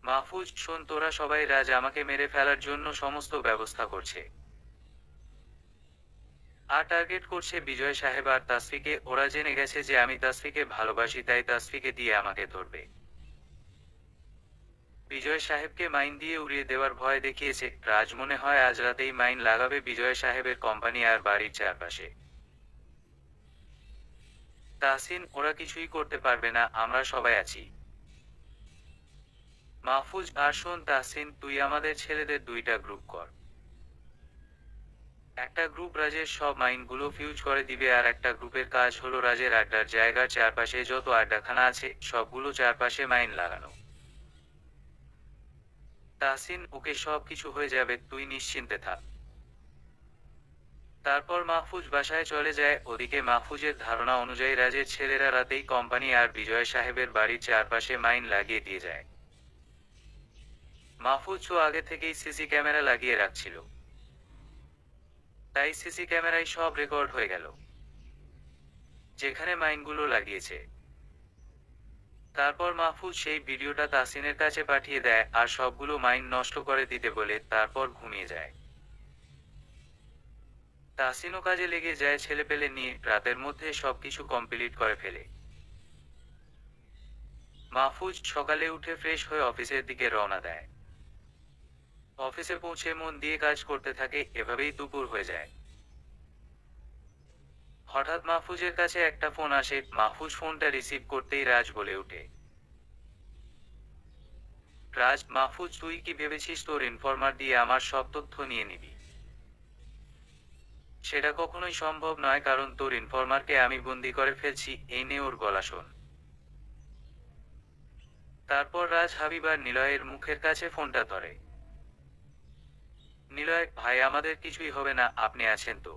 মাহফুজ, শোন, তোরা সবাই রাজ আমাকে মেরে ফেলার জন্য সমস্ত ব্যবস্থা করছে আর টার্গেট করছে বিজয় সাহেব আর তাসফিকে। ওরা জেনে গেছে যে আমি তাসফিকে ভালোবাসি, তাই তাসফিকে দিয়ে আমাকে ধরবে। বিজয় সাহেবকে মাইন দিয়ে উড়িয়ে দেওয়ার ভয় দেখিয়েছে। রাজ মনে হয় আজ রাতেই মাইন লাগাবে বিজয় সাহেবের কোম্পানি আর বাড়ির চারপাশে। তাহসিন, ওরা কিছুই করতে পারবে না, আমরা সবাই আছি। মাহফুজ, আর শোন তাহসিন, তুই আমাদের ছেলেদের দুইটা গ্রুপ কর। একটা গ্রুপ রাজের সব মাইনগুলো ফিউজ করে দিবে আর একটা গ্রুপের কাজ হলো রাজের আড্ডার জায়গার চারপাশে যত আড্ডাখানা আছে সবগুলো চারপাশে মাইন লাগানো। তাহসিন, ওকে, সব কিছু হয়ে যাবে, তুই নিশ্চিন্তে থাক। তারপর মাহফুজ বাসায় চলে যায়। ওদিকে মাহফুজের ধারণা অনুযায়ী রাজের ছেলেরা রাতেই কোম্পানি আর বিজয় সাহেবের বাড়ির চারপাশে মাইন লাগিয়ে দিয়ে যায়। মাহফুজও আগে থেকেই সিসি ক্যামেরা লাগিয়ে রাখছিল, তাই সিসি ক্যামেরায় সব রেকর্ড হয়ে গেল যেখানে মাইনগুলো লাগিয়েছে। তারপর মাহফুজ সেই ভিডিওটা তাহসিনের কাছে পাঠিয়ে দেয় আর সবগুলো মাইন নষ্ট করে দিতে বলে তারপর ঘুমিয়ে যায়। তাহসিনও কাজে লেগে যায় ছেলেপেলে নিয়ে। রাতের মধ্যে সবকিছু কমপ্লিট করে ফেলে। মাহফুজ সকালে উঠে ফ্রেশ হয়ে অফিসের দিকে রওনা দেয়। অফিসে পৌঁছে মন দিয়ে কাজ করতে থাকে। এভাবেই দুপুর হয়ে যায়। হঠাৎ মাহফুজের কাছে একটা ফোন আসে। মাহফুজ ফোনটা রিসিভ করতেই রাজ বলে ওঠে, রাজ। মাহফুজ, তুই কি ভেবেছিস তোর ইনফরমার দিয়ে আমার সব তথ্য নিয়ে নিবি? সেটা কখনোই সম্ভব নয়, কারণ তোর ইনফরমারকে আমি বন্দি করে ফেলছি। এই নে ওর গলা শোন। তারপর রাজ হাবিব আর নিলয়ের মুখের কাছে ফোনটা ধরে। নিলয় ভাই, আমাদের কিছুই হবে না, আপনি আছেন তো?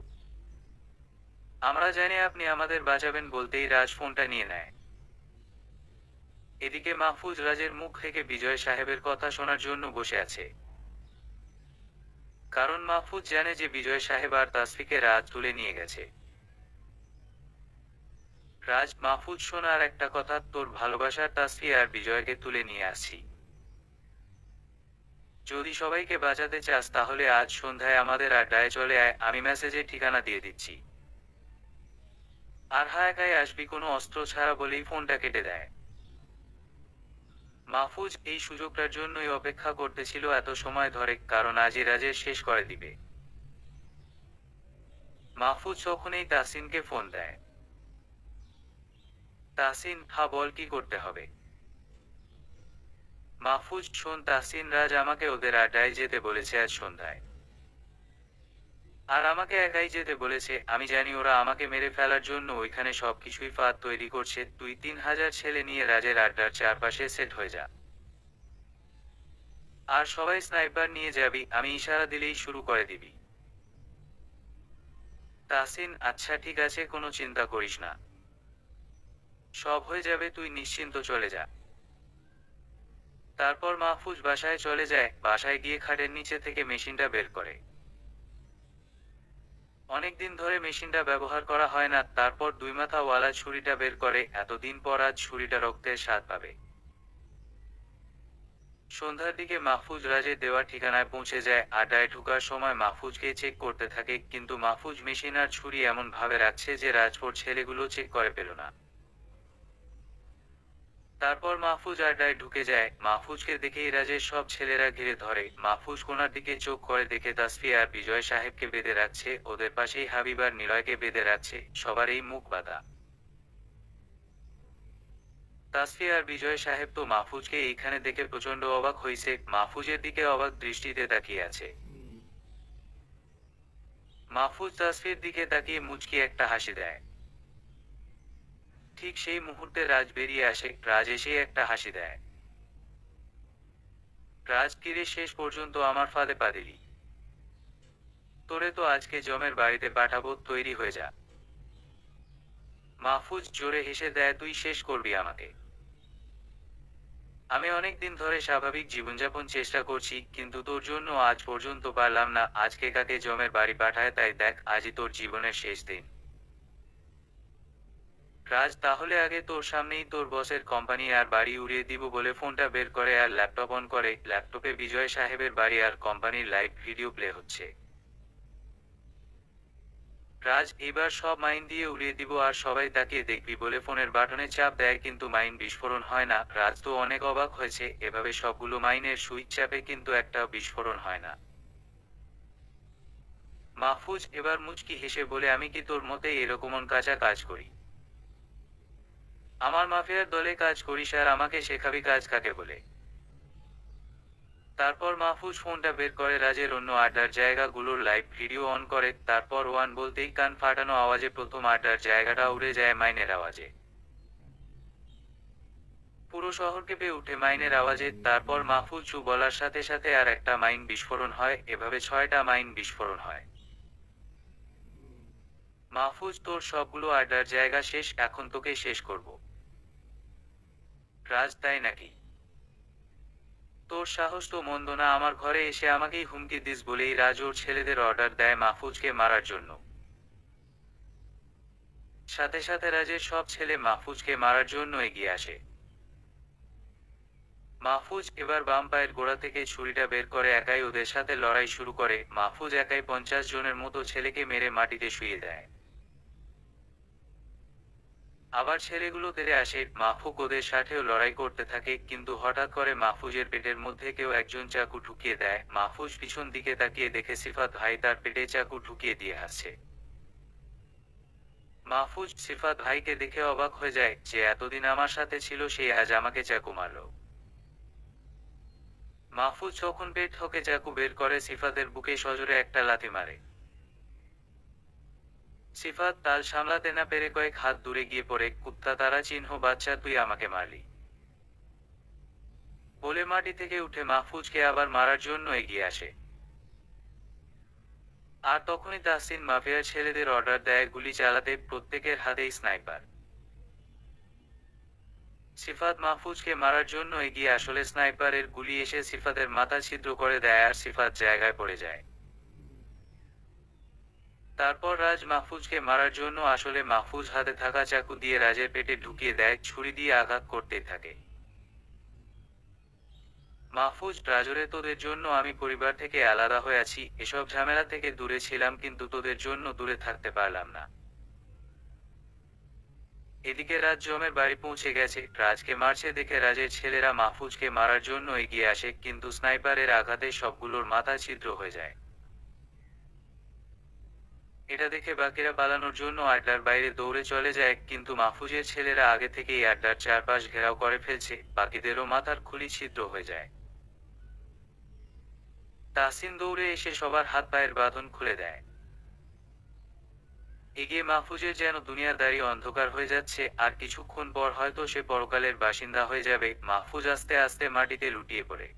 আমরা জানি আপনি আমাদের বাঁচাবেন বলতেই রাজ ফোনটা নিয়ে নেয়। এদিকে মাহফুজ রাজের মুখ থেকে বিজয় সাহেবের কথা শোনার জন্য বসে আছে। কারণ মাহফুজ জানে যে বিজয় সাহেব আর তাসফিকে রাজ তুলে নিয়ে গেছে। রাজ, মাহফুজ শোন, আর একটা কথা, তোর ভালোবাসার তাসফি আর বিজয়কে তুলে নিয়ে আসছি। যদি সবাইকে বাঁচাতে চাস তাহলে আজ সন্ধ্যায় আমাদের আড্ডায় চলে আয়, আমি মেসেজে ঠিকানা দিয়ে দিচ্ছি। আর হ্যাঁ, একাই আসবি, কোনো অস্ত্র ছাড়া বলেই ফোনটা কেটে দেয়। মাহফুজ এই সুযোগটার জন্যই অপেক্ষা করতেছিল এত সময় ধরে, কারণ আজই রাজের শেষ করে দিবে। মাহফুজ তখনই তাহসিনকে ফোন দেয়। তাহসিন, হ্যাঁ বল, কি করতে হবে? মাহফুজ, শোন তাহসিন, রাজ আমাকে ওদের আড্ডায় যেতে বলেছে আজ সন্ধ্যায়। আর আমাকে একাই যেতে বলেছে। আমি জানি ওরা আমাকে মেরে ফেলার জন্য ওইখানে সবকিছুই ফাঁদ তৈরি করছে। তুই 3000 ছেলে নিয়ে রাজের আড্ডার চারপাশে সেট হয়ে যা। আর সবাই স্নাইপার নিয়ে যাবি, আমি ইশারা দিলেই শুরু করে দিবি। তাহসিন, আচ্ছা ঠিক আছে, কোনো চিন্তা করিস না, সব হয়ে যাবে, তুই নিশ্চিন্ত চলে যা। তারপর মাহফুজ বাসায় চলে যায়। বাসায় গিয়ে খাটের নিচে থেকে মেশিনটা বের করে। অনেকদিন ধরে মেশিনটা ব্যবহার করা হয় না। তারপর দুই মাথাওয়ালা ছুরিটা বের করে। এতদিন পর আজ ছুরিটা রক্তের স্বাদ পাবে। সন্ধ্যার দিকে মাহফুজ রাজের দেওয়া ঠিকানায় পৌঁছে যায়। আড্ডায় ঢোকার সময় মাহফুজকে চেক করতে থাকে, কিন্তু মাহফুজ মেশিন আর ছুরি এমন ভাবে রাখছে যে রাজপুর ছেলেগুলো চেক করে পেল না। তারপর মাহফুজ আড্ডায় ঢুকে যায়। মাহফুজকে দেখেই রাজের সব ছেলেরা ঘিরে ধরে। মাহফুজ কোনার দিকে চোখ করে দেখে তাসফি আর বিজয় সাহেবকে বেঁধে রাখছে, ওদের পাশেই হাবিব আর নিলয়কে বেঁধে রাখছে, সবারই মুখ বাঁধা। তাসফি আর বিজয় সাহেব তো মাহফুজকে এইখানে দেখে প্রচন্ড অবাক হইছে, মাহফুজের দিকে অবাক দৃষ্টিতে তাকিয়ে আছে। মাহফুজ তাসফির দিকে তাকিয়ে মুচকি একটা হাসি দেয়। ঠিক সেই মুহূর্তে রাজ বেরিয়ে আসে। রাজ এসে একটা হাসি দেয়। রাজ, কিরে শেষ পর্যন্ত আমার ফাঁদে পা দিলি। তোরে তো আজকে জমের বাড়িতে পাঠাবো, তৈরি হয়ে যা। মাহফুজ জোরে হেসে দেয়, তুই শেষ করবি আমাকে? আমি অনেক দিন ধরে স্বাভাবিক জীবনযাপন চেষ্টা করছি, কিন্তু তোর জন্য আজ পর্যন্ত পারলাম না। আজকে কাকে জমের বাড়ি পাঠায়, তাই দেখ আজই তোর জীবনের শেষ দিন। রাজ, তাহলে আগে তোর সামনেই তোর বসের কোম্পানি আর বাড়ি উড়িয়ে দিব বলে ফোনটা বের করে আর ল্যাপটপ অন করে। ল্যাপটপে বিজয় সাহেবের বাড়ি আর কোম্পানির লাইভ ভিডিও প্লে হচ্ছে। রাজ, এবার সব মাইন দিয়ে উড়িয়ে দিব আর সবাই তাকিয়ে দেখবি বলে ফোনের বাটনে চাপ দেয়, কিন্তু মাইন বিস্ফোরণ হয় না। রাজ তো অনেক অবাক হয়েছে, এভাবে সবগুলো মাইনের সুইচ চাপে কিন্তু একটা বিস্ফোরণ হয় না। মাহফুজ এবার মুচকি হেসে বলে, আমি কি তোর মতে এরকম কাঁচা কাজ করি? আমার মাফিয়ার দলে কাজ করিস আর আমাকে শেখাবি কাজ কাকে বলে? তারপর মাহফুজ ফোনটা বের করে রাজের অন্য আড্ডার জায়গাগুলোর লাইভ ভিডিও অন করে। তারপর ওয়ান বলতেই কান ফাটানো আওয়াজে প্রথম আড্ডার জায়গাটা উড়ে যায় মাইনের আওয়াজে। পুরো শহর কেঁপে উঠে মাইনের আওয়াজে। তারপর মাহফুজ চু বলার সাথে সাথে আর একটা মাইন বিস্ফোরণ হয়। এভাবে 6টা মাইন বিস্ফোরণ হয়। মাহফুজ, তোর সবগুলো আড্ডার জায়গা শেষ, এখন তোকে শেষ করব। রাজ, তাই নাকি? তোর সাহস তো মন্দ না, আমার ঘরে এসে আমাকেই হুমকি দিস বলেই রাজ ওর ছেলেদের অর্ডার দেয় মাহফুজকে মারার জন্য। সাথে সাথে রাজের সব ছেলে মাহফুজকে মারার জন্য এগিয়ে আসে। মাহফুজ এবার বাম পায়ের গোড়া থেকে ছুরিটা বের করে একাই ওদের সাথে লড়াই শুরু করে। মাহফুজ একাই 50 জনের মতো ছেলেকে মেরে মাটিতে শুইয়ে দেয়। আবার ছেলেগুলো তেড়ে আসে, মাহফুজ ওদের সাথেও লড়াই করতে থাকে, কিন্তু হঠাৎ করে মাহফুজের পেটের মধ্যে কেউ একজন চাকু ঢুকিয়ে দেয়। মাহফুজ পিছন দিকে তাকিয়ে দেখে সিফাত ভাই তার পেটে চাকু ঢুকিয়ে দিয়ে আসছে। মাহফুজ সিফাত ভাইকে দেখে অবাক হয়ে যায়, যে এতদিন আমার সাথে ছিল সে আজ আমাকে চাকু মারল। মাহফুজ যখন পেট থেকে চাকু বের করে সিফাতের বুকে সজোরে একটা লাথি মারে। সিফাত তাল সামলাতে না পেরে কয়েক হাত দূরে গিয়ে পড়ে, কুত্তা তারা চিহ্ন বাচ্চা, তুই আমাকে মারলি বলে মাটি থেকে উঠে মাহফুজকে আবার মারার জন্য এগিয়ে আসে। আর তখনই তাহসিন মাফিয়ার ছেলেদের অর্ডার দেয় গুলি চালাতে, প্রত্যেকের হাতেই স্নাইপার। সিফাত মাহফুজকে মারার জন্য এগিয়ে আসলে স্নাইপারের গুলি এসে সিফাতের মাথা ছিদ্র করে দেয় আর সিফাত জায়গায় পড়ে যায়। তারপর রাজ মাহফুজকে মারার জন্য আসলে মাহফুজ হাতে থাকা চাকু দিয়ে রাজের পেটে ঢুকিয়ে দেয়, ছুরি দিয়ে আঘাত করতেই থাকে। মাহফুজ, রাজরে তোদের জন্য আমি পরিবার থেকে আলাদা হয়ে আছি, এসব ঝামেলা থেকে দূরে ছিলাম, কিন্তু তোদের জন্য দূরে থাকতে পারলাম না। এদিকে রাজ জমের বাড়ি পৌঁছে গেছে। রাজকে মারছে দেখে রাজের ছেলেরা মাহফুজকে মারার জন্য এগিয়ে আসে, কিন্তু স্নাইপারের আঘাতে সবগুলোর মাথা ছিদ্র হয়ে যায়। এটা দেখে বাকিরা পালানোর জন্য আড্ডার বাইরে দৌড়ে চলে যায়, কিন্তু মাহফুজের ছেলেরা আগে থেকেই আড্ডার চারপাশ ঘেরাও করে ফেলছে, বাকিদেরও মাথার খুলি ছিদ্র হয়ে যায়। তাহসিন দৌড়ে এসে সবার হাত পায়ের বাঁধন খুলে দেয়। এগিয়ে মাহফুজের যেন দুনিয়াদারি অন্ধকার হয়ে যাচ্ছে, আর কিছুক্ষণ পর হয়তো সে পরকালের বাসিন্দা হয়ে যাবে। মাহফুজ আস্তে আস্তে মাটিতে লুটিয়ে পড়ে।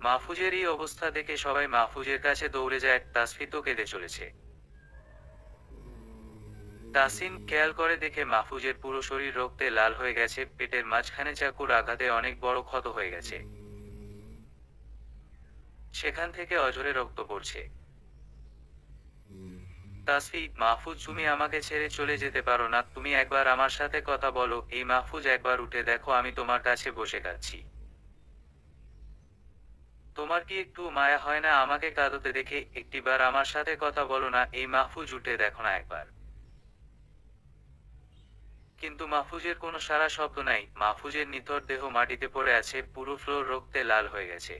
মাহফুজের এই অবস্থা দেখে সবাই মাহফুজের কাছে দৌড়ে যায়। তাসফি তো কেঁদে চলেছে। তাসিন খেয়াল করে দেখে মাহফুজের পুরো শরীর রক্তে লাল হয়ে গেছে, পেটের মাঝখানে চাকুর আঘাতে অনেক বড় ক্ষত হয়ে গেছে। সেখান থেকে অঝরে রক্ত পড়ছে। তাসফি, মাহফুজ, তুমি আমাকে ছেড়ে চলে যেতে পারো না, তুমি একবার আমার সাথে কথা বলো। এই মাহফুজ, একবার উঠে দেখো, আমি তোমার কাছে বসে কাঁদছি। তোমার কি একটু মায়া হয় না আমাকে কাঁদতে দেখে? একটিবার আমার সাথে কথা বলো না, এই মাহফুজ উঠে দেখো না একবার। কিন্তু মাহফুজের কোনো সাড়া শব্দ নাই। মাহফুজের নিথর দেহ মাটিতে পড়ে আছে, পুরো ফ্লোর রক্তে লাল হয়ে গেছে।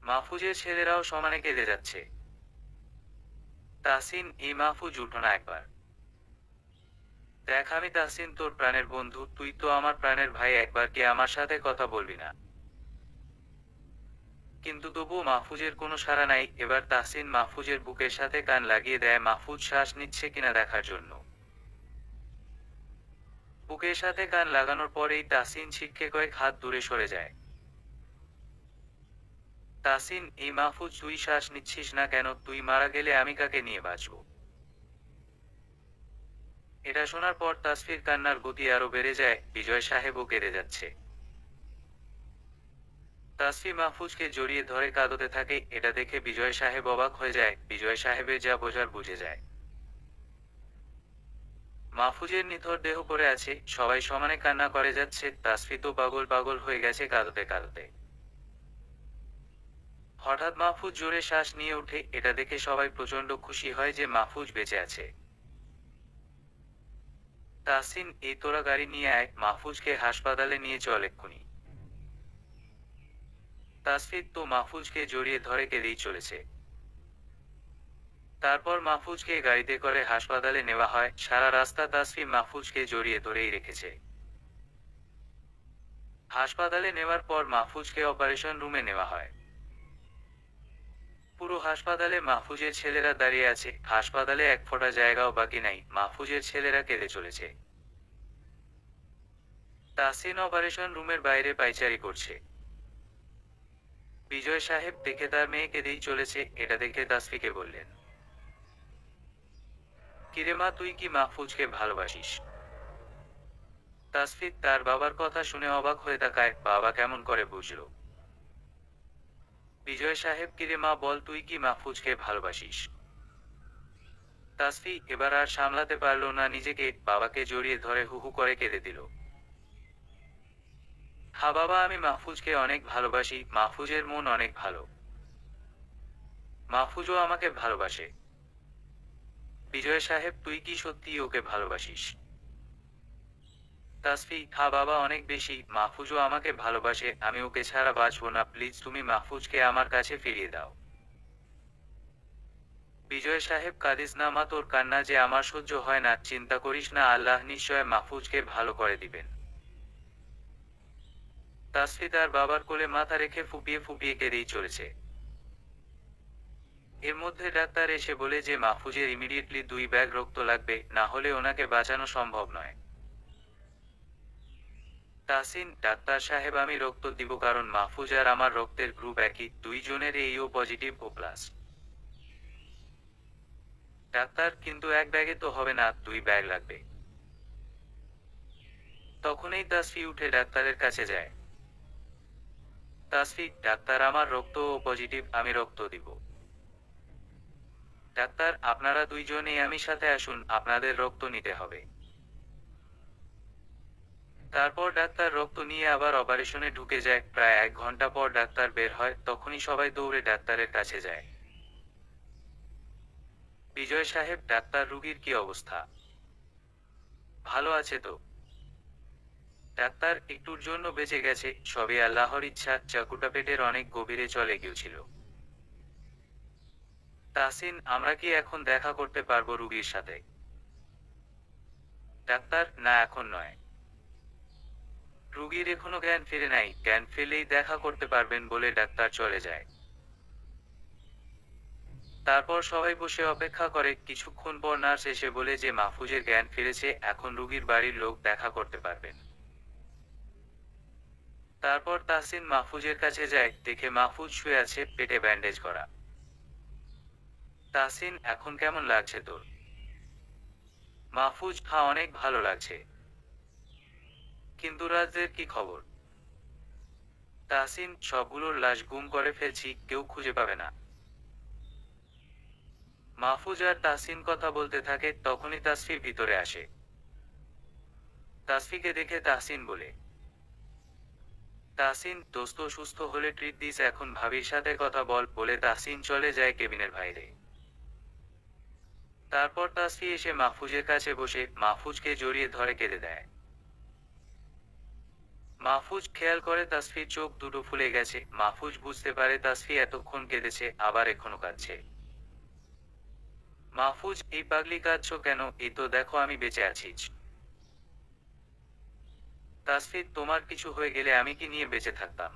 মাহফুজের ছেলেরাও সমানে কেঁদে যাচ্ছে। তাসিন, এই মাহফুজ উঠো না একবার। দেখ আমি তাসিন, তোর প্রাণের বন্ধু, তুই তো আমার প্রাণের ভাই, একবার কি আমার সাথে কথা বলবি না? কিন্তু তবুও মাহফুজের কোনো সাড়া নাই। এবার তাসিন মাহফুজের বুকের সাথে কান লাগিয়ে দেয় মাহফুজ শ্বাস নিচ্ছে কিনা দেখার জন্য। বুকের সাথে কান লাগানোর পরেই তাসিন ছিটকে কয়েক হাত দূরে সরে যায়। তাসিন, এই মাহফুজ, তুই শ্বাস নিচ্ছিস না কেন? তুই মারা গেলে আমি কাকে নিয়ে বাঁচব? এটা শোনার পর তাসফির কান্নার গতি আরো বেড়ে যায়। বিজয় সাহেবও কেঁদে যাচ্ছে। তাসফি মাহফুজকে জড়িয়ে ধরে কাঁদতে থাকে। এটা দেখে বিজয় সাহেব অবাক হয়ে যায়। বিজয় সাহেবের যা বোঝার বুঝে যায়। মাহফুজের নিথর দেহ পড়ে আছে, সবাই সমানে কান্না করে যাচ্ছে। তাসফি তো পাগল পাগল হয়ে গেছে কাঁদতে কাঁদতে। হঠাৎ মাহফুজ জোরে শ্বাস নিয়ে ওঠে। এটা দেখে সবাই প্রচন্ড খুশি হয় যে মাহফুজ বেঁচে আছে। তাসিন, এই তোরা গাড়ি নিয়ে আয়, মাহফুজকে হাসপাতালে নিয়ে চল এক্ষুনি। তাসফির তো মাহফুজকে জড়িয়ে ধরে কেঁদেই চলেছে। তারপর মাহফুজকে গাড়িতে করে হাসপাতালে নেওয়া হয়। সারা রাস্তা তাসফি মাহফুজকে জড়িয়ে ধরেই রেখেছে। হাসপাতালে নেওয়ার পর মাহফুজকে অপারেশন রুমে নেওয়া হয়। পুরো হাসপাতালে মাহফুজের ছেলেরা দাঁড়িয়ে আছে। হাসপাতালে এক ফোঁটা জায়গাও বাকি নাই। মাহফুজের ছেলেরা কেঁদে চলেছে। তাসিন অপারেশন রুমের বাইরে পায়চারি করছে। বিজয় সাহেব দেখে তার মেয়ে কেঁদেই চলেছে। এটা দেখে তাসফিকে বললেন, কিরে মা, তুই কি মাহফুজকে ভালোবাসিস? তাসফিক তার বাবার কথা শুনে অবাক হয়ে তাকায়। বাবা কেমন করে বুঝলো? বিজয় সাহেব, কিরে মা বল, তুই কি মাহফুজকে ভালোবাসিস? তাসফি এবার আর সামলাতে পারলো না নিজেকে, বাবাকে জড়িয়ে ধরে হু হু করে কেঁদে দিল। হ্যাঁ বাবা, আমি মাহফুজকে অনেক ভালোবাসি। মাহফুজের মন অনেক ভালো। মাহফুজও আমাকে ভালোবাসে। বিজয় সাহেব, তুই কি সত্যি ওকে ভালোবাসিস? তাসফি, হ্যাঁ বাবা, অনেক বেশি। মাহফুজও আমাকে ভালোবাসে, আমি ওকে ছাড়া বাঁচবো না। প্লিজ তুমি মাহফুজকে আমার কাছে ফিরিয়ে দাও। বিজয় সাহেব, কাঁদিস না মা, তোর কান্না যে আমার সহ্য হয় না। চিন্তা করিস না, আল্লাহ নিশ্চয় মাহফুজকে ভালো করে দিবেন। তাসফি তার বাবার কোলে মাথা রেখে ফুপিয়ে ফুপিয়ে কেঁদেই চলেছে। এর মধ্যে ডাক্তার এসে বলে যে মাহফুজের ইমিডিয়েটলি 2 ব্যাগ রক্ত লাগবে, না হলে ওনাকে বাঁচানো সম্ভব নয়। তাসিন, ডাক্তার সাহেব আমি রক্ত দিব, কারণ মাহফুজ আর আমার রক্তের গ্রুপ একই, দুইজনের এই ও পজিটিভ ও প্লাস। ডাক্তার, কিন্তু 1 ব্যাগে তো হবে না, 2 ব্যাগ লাগবে। তখনই তাসফি উঠে ডাক্তারের কাছে যায়। তাসফি, ডাক্তার আমার রক্ত ও পজিটিভ, আমি রক্ত দিব। ডাক্তার, আপনারা দুইজনেই আমি সাথে আসুন, আপনাদের রক্ত নিতে হবে। তারপর ডাক্তার রক্ত নিয়ে আবার অপারেশনে ঢুকে যায়। প্রায় 1 ঘন্টা পর ডাক্তার বের হয়, তখনই সবাই দৌড়ে ডাক্তারের কাছে যায়। বিজয় সাহেব, ডাক্তার, রুগীর কি অবস্থা? ভালো আছে তো? ডাক্তার, একটুর জন্য বেঁচে গেছে, সবই আল্লাহর ইচ্ছা। চাকুটা পেটের অনেক গভীরে চলে গিয়েছিল। তাসিন, আমরা কি এখন দেখা করতে পারবো রুগীর সাথে? ডাক্তার, না এখন নয়। রুগীর এখনো জ্ঞান ফিরে নাই, জ্ঞান ফিরলেই দেখা করতে পারবেন বলে ডাক্তার চলে যায়। তারপর সবাই বসে অপেক্ষা করে। কিছুক্ষণ পর নার্স এসে বলে যে মাহফুজের জ্ঞান ফিরেছে, এখন রুগীর বাড়ির লোক দেখা করতে পারবেন। তারপর তাসিন মাহফুজের কাছে যায়, দেখে মাহফুজ শুয়ে আছে, পেটে ব্যান্ডেজ করা। তাসিন, এখন কেমন লাগছে তোর? মাহফুজ, হ্যাঁ অনেক ভালো লাগছে। কিন্তু রাজদের কি খবর? তাসিন, সবগুলোর লাশ গুম করে ফেলছি, কেউ খুঁজে পাবে না। মাহফুজ আর তাসিন কথা বলতে থাকে, তখনই তাসফি ভিতরে আসে। তাসফিকে দেখে তাহসিন বলে, তাহসিন, দোস্ত সুস্থ হলে ট্রিট দিস, এখন ভাবির সাথে কথা বল বলে তাহসিন চলে যায় কেবিনের বাইরে। তারপর তাসফি এসে মাহফুজের কাছে বসে মাহফুজকে জড়িয়ে ধরে কেঁদে দেয়। মাহফুজ খেয়াল করে তাসফির চোখ দুটো ফুলে গেছে। মাহফুজ বুঝতে পারে তাসফি এতক্ষণ কেঁদেছে, আবার এখনো কাঁদছে। মাহফুজ, এই পাগলি কাঁদছো কেন? এই তো দেখো আমি বেঁচে আছি। তাসফি, তোমার কিছু হয়ে গেলে আমি কি নিয়ে বেঁচে থাকতাম?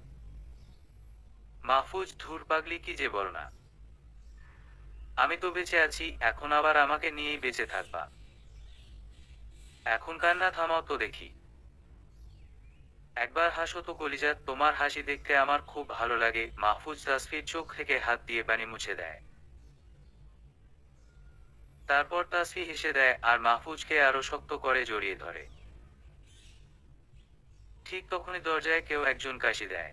মাহফুজ, ধুর পাগলি, কি যে বল না। আমি তো বেঁচে আছি, এখন আবার আমাকে নিয়েই বেঁচে থাকবা? এখন কান্না থামাও তো দেখি। একবার হাসো তো কলিজা, তোমার হাসি দেখতে আমার খুব ভালো লাগে। মাহফুজ তাসফির চোখ থেকে হাত দিয়ে পানি মুছে দেয়। তারপর তাসফি হেসে দেয় আর মাহফুজকে আরো শক্ত করে জড়িয়ে ধরে। ঠিক তখনই দরজায় কেউ একজন কাশি দেয়।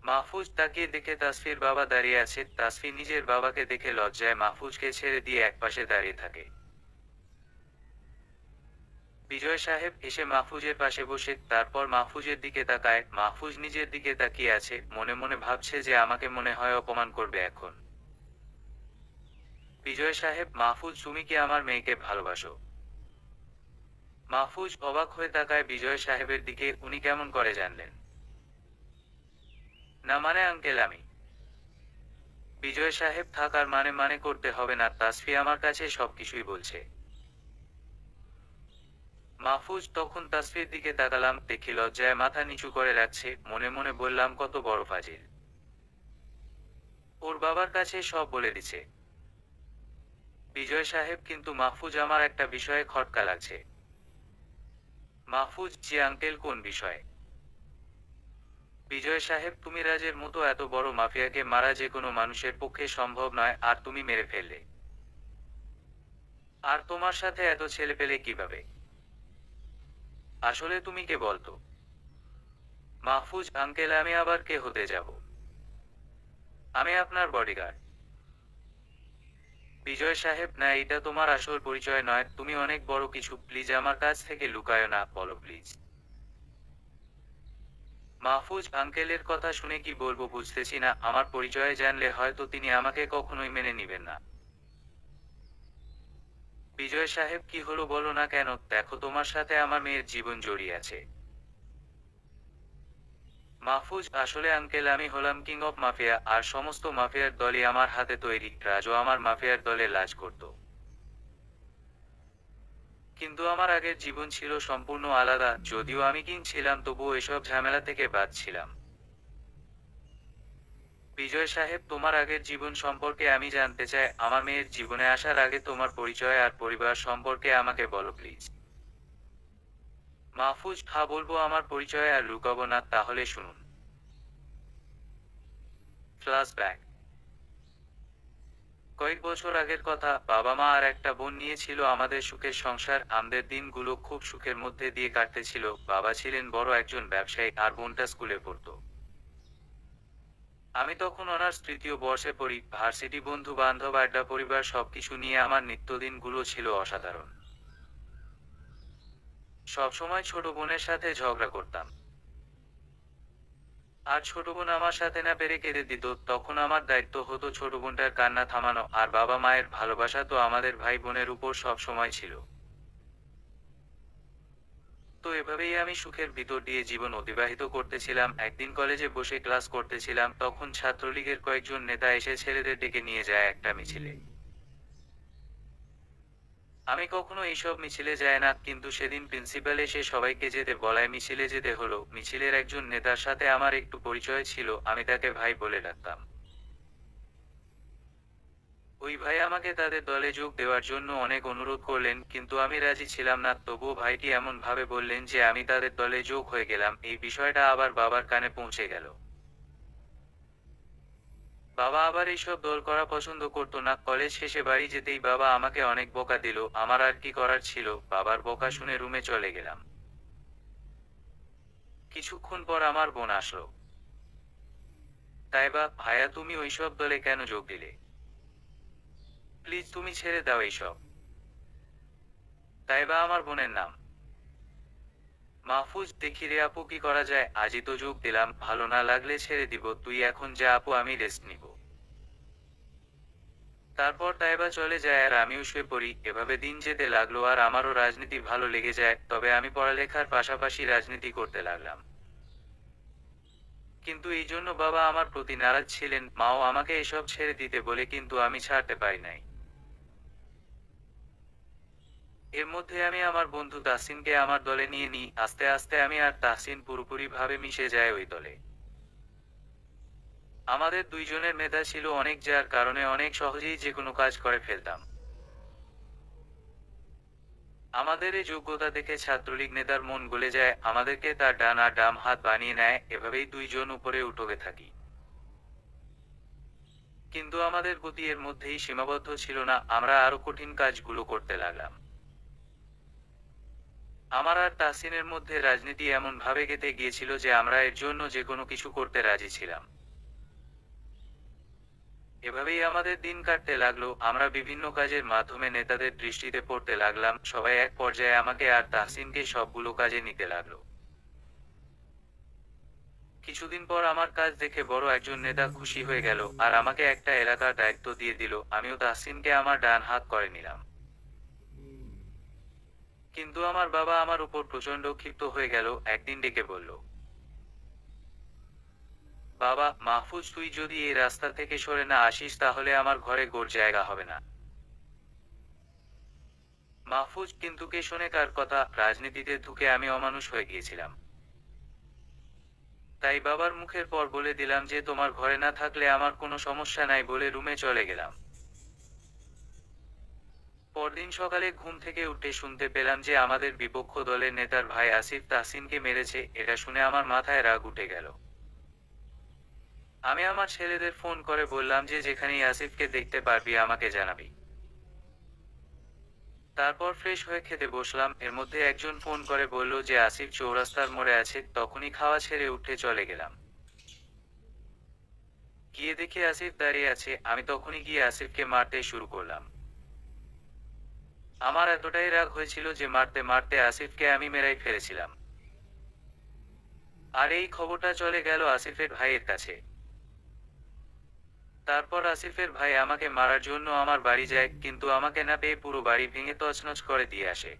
মাহফুজ তাকিয়ে দেখে তাসফির বাবা দাঁড়িয়ে আছে। তাসফি নিজের বাবাকে দেখে লজ্জায় মাহফুজকে ছেড়ে দিয়ে একপাশে দাঁড়িয়ে থাকে। বিজয় সাহেব এসে মাহফুজের পাশে বসে তারপর মাহফুজের দিকে তাকায়। মাহফুজ নিজের দিকে তাকিয়ে আছে, মনে মনে ভাবছে যে আমাকে মনে হয় অপমান করবে এখন। বিজয় সাহেব, মাহফুজ, তুমি কি আমার মেয়েকে ভালোবাসো? মাহফুজ অবাক হয়ে তাকায় বিজয় সাহেবের দিকে। উনি কেমন করে জানলেন? না মানে আঙ্কেল, আমি। বিজয় সাহেব, থাকার মানে মানে করতে হবে না, তাসফি আমার কাছে সবকিছুই বলছে। মাহফুজ, তখন তাসফির দিকে তাকালাম, দেখি লজ্জায় মাথা নিচু করে রাখছে। মনে মনে বললাম, কত বড় ফাজিল, ওর বাবার কাছে সব বলে দিছে। বিজয় সাহেব, কিন্তু মাহফুজ, আমার একটা বিষয়ে খটকা লাগছে। মাহফুজ, জি আঙ্কেল, কোন বিষয়ে? বিজয় সাহেব, তুমি রাজের মতো এত বড় মাফিয়াকে মারা যে কোনো মানুষের পক্ষে সম্ভব নয়, আর তুমি মেরে ফেললে। আর তোমার সাথে এত ছেলে পেলে কিভাবে? আসলে তুমি কে বলতো? মাহফুজ, আঙ্কেল, আমি আবার কে হতে যাব? আমি আপনার বডিগার্ড। বিজয় সাহেব, না, এটা তোমার আসল পরিচয় নয়, তুমি অনেক বড় কিছু। প্লিজ আমার কাছ থেকে লুকায়ো না, বলো প্লিজ। মাহফুজ, আঙ্কেলের কথা শুনে কি বলবো বুঝতেছি না। আমার পরিচয় জানলে হয়তো তিনি আমাকে কখনোই মেনে নিবেন না। বিজয় সাহেব, কি হলো বলো না কেন? দেখো, তোমার সাথে আমার মেয়ের জীবন জড়িয়ে আছে। মাহফুজ, আসলে আঙ্কেল, আমি হলাম কিং অফ মাফিয়া, আর সমস্ত মাফিয়ার দলই আমার হাতে তৈরি। রাজও আমার মাফিয়ার দলে লাজ করত। কিন্তু আমার আগের জীবন ছিল সম্পূর্ণ আলাদা। যদিও আমি কিং ছিলাম, তবুও এসব ঝামেলা থেকে বাদ ছিলাম। বিজয় সাহেব, তোমার আগের জীবন সম্পর্কে আমি জানতে চাই। আমার মেয়ের জীবনে আসার আগে তোমার পরিচয় আর পরিবার সম্পর্কে আমাকে বলো প্লিজ। মাহফুজ, হ্যাঁ বলবো, আমার পরিচয় আর লুকাবো না, তাহলে শুনুন। ফ্ল্যাশব্যাক। কয়েক বছর আগের কথা, বাবা মা আর একটা বোন নিয়ে ছিল আমাদের সুখের সংসার। আমাদের দিনগুলো খুব সুখের মধ্যে দিয়ে কাটতেছিল। বাবা ছিলেন বড় একজন ব্যবসায়ী আর বোনটা স্কুলে পড়তো। আমি তখন অনার্স তৃতীয় বর্ষে পড়ি। ভার্সিটি, বন্ধু বান্ধব, আড্ডা, পরিবার, সবকিছু নিয়ে আমার নিত্যদিনগুলো ছিল অসাধারণ। সবসময় ছোট বোনের সাথে ঝগড়া করতাম। আর ছোট বোন আমার সাথে না পেরে কেঁদে দিত। তখন আমার দায়িত্ব হতো ছোট বোনটার কান্না থামানো। আর বাবা মায়ের ভালোবাসা তো আমাদের ভাই বোনের উপর সব সময় ছিল। তো এভাবেই আমি সুখের ভিতর দিয়ে জীবন অতিবাহিত করতেছিলাম। একদিন কলেজে বসে ক্লাস করতেছিলাম, তখন ছাত্রলীগের কয়েকজন নেতা এসে ছেলেদের ডেকে নিয়ে যায় একটা মিছিলে। আমি কখনো এইসব মিছিলে যাই না, কিন্তু সেদিন প্রিন্সিপাল এসে সবাইকে যেতে বলায় মিছিলে যেতে হলো। মিছিলের একজন নেতার সাথে আমার একটু পরিচয় ছিল, আমি তাকে ভাই বলে ডাকতাম। ওই ভাই আমাকে তাদের দলে যোগ দেওয়ার জন্য অনেক অনুরোধ করলেন, কিন্তু আমি রাজি ছিলাম না। তবুও ভাইটি এমন ভাবে বললেন যে আমি তাদের দলে যোগ হয়ে গেলাম। এই বিষয়টা আবার বাবার কানে পৌঁছে গেল। বাবা আবার এইসব দল করা পছন্দ করতো না। কলেজ শেষে বাড়ি যেতেই বাবা আমাকে অনেক বকা দিল। আমার আর কি করার ছিল, বাবার বকা শুনে রুমে চলে গেলাম। কিছুক্ষণ পর আমার বোন আসলো। তাইবা, ভাইয়া, তুমি ওইসব দলে কেন যোগ দিলে? প্লিজ তুমি ছেড়ে দাও এইসব। তাইবা আমার বোনের নাম। মাহফুজ, দেখি রে আপু কি করা যায়, আজই তো যোগ দিলাম, ভালো না লাগলে ছেড়ে দিব, তুই এখন যা আপু, আমি রেস্ট নিব। তারপর তাইবা চলে যায় আর আমিও শুয়ে পড়ি। এভাবে দিন যেতে লাগলো আর আমারও রাজনীতি ভালো লেগে যায়, তবে আমি পড়ালেখার পাশাপাশি রাজনীতি করতে লাগলাম। কিন্তু এই জন্য বাবা আমার প্রতি নারাজ ছিলেন, মাও আমাকে এসব ছেড়ে দিতে বলে, কিন্তু আমি ছাড়তে পারি নাই। এর মধ্যে আমি আমার বন্ধু তাহসিনকে আমার দলে নিয়ে নিই। আস্তে আস্তে আমি আর তাহসিন পুরোপুরি ভাবে মিশে যায় ওই দলে। আমাদের দুইজনের মেধা ছিল অনেক, যার কারণে অনেক সহজেই যে কোনো কাজ করে ফেলতাম। আমাদের এই যোগ্যতা দেখে ছাত্রলীগ নেতার মন গলে যায়, আমাদেরকে তার ডান আর ডাম হাত বানিয়ে নেয়, এভাবেই দুইজন উপরে উঠে থাকি। কিন্তু আমাদের গতি এর মধ্যেই সীমাবদ্ধ ছিল না, আমরা আরো কঠিন কাজগুলো করতে লাগলাম। আমার আর তাহসিনের মধ্যে রাজনীতি এমন ভাবে গেঁথে গিয়েছিল যে আমরা এর জন্য যে কোনো কিছু করতে রাজি ছিলাম। এভাবেই আমাদের দিন কাটতে লাগলো, আমরা বিভিন্ন কাজের মাধ্যমে নেতাদের দৃষ্টিতে পড়তে লাগলাম, সবাই এক পর্যায়ে আমাকে আর তাহসিনকে সবগুলো কাজে নিতে লাগলো। কিছুদিন পর আমার কাজ দেখে বড় একজন নেতা খুশি হয়ে গেল আর আমাকে একটা এলাকার দায়িত্ব দিয়ে দিল, আমিও তাহসিনকে আমার ডান হাত করে নিলাম। কিন্তু আমার বাবা আমার উপর প্রচন্ড ক্ষিপ্ত হয়ে গেল, একদিন ডেকে বলল, বাবা, মাহফুজ, তুই যদি এই রাস্তা থেকে সরে না আসিস তাহলে আমার ঘরে গোর জায়গা হবে না। মাহফুজ কিন্তু কে শোনে কার কথা, রাজনীতিতে ঢুকে আমি অমানুষ হয়ে গিয়েছিলাম। তাই বাবার মুখের পর বলে দিলাম যে তোমার ঘরে না থাকলে আমার কোনো সমস্যা নাই, বলে রুমে চলে গেলাম। পরদিন সকালে ঘুম থেকে উঠে শুনতে পেলাম যে আমাদের বিপক্ষ দলের নেতার ভাই আসিফ তাহসিনকে মেরেছে। এটা শুনে আমার মাথায় রাগ উঠে গেল। আমি আমার ছেলেদের ফোন করে বললাম যে যেখানেই আসিফকে দেখতে পারবি আমাকে জানাবি। তারপর ফ্রেশ হয়ে খেতে বসলাম, এর মধ্যে একজন ফোন করে বলল যে আসিফ চৌরাস্তার মোড়ে আছে। তখনই খাওয়া ছেড়ে উঠে চলে গেলাম। গিয়ে দেখি আসিফ দাঁড়িয়ে আছে, আমি তখনই গিয়ে আসিফকে মারতে শুরু করলাম। আমার এতটাই রাগ হয়েছিল যে মারতে মারতে আসিফকে আমি মেরেই ফেলেছিলাম। আর এই খবরটা চলে গেল আসিফের ভাইয়ের কাছে। তারপর আসিফের ভাই আমাকে মারার জন্য আমার বাড়ি যায়, কিন্তু আমাকে না পেয়ে পুরো বাড়ি ভেঙে তছনছ করে দিয়ে আসে।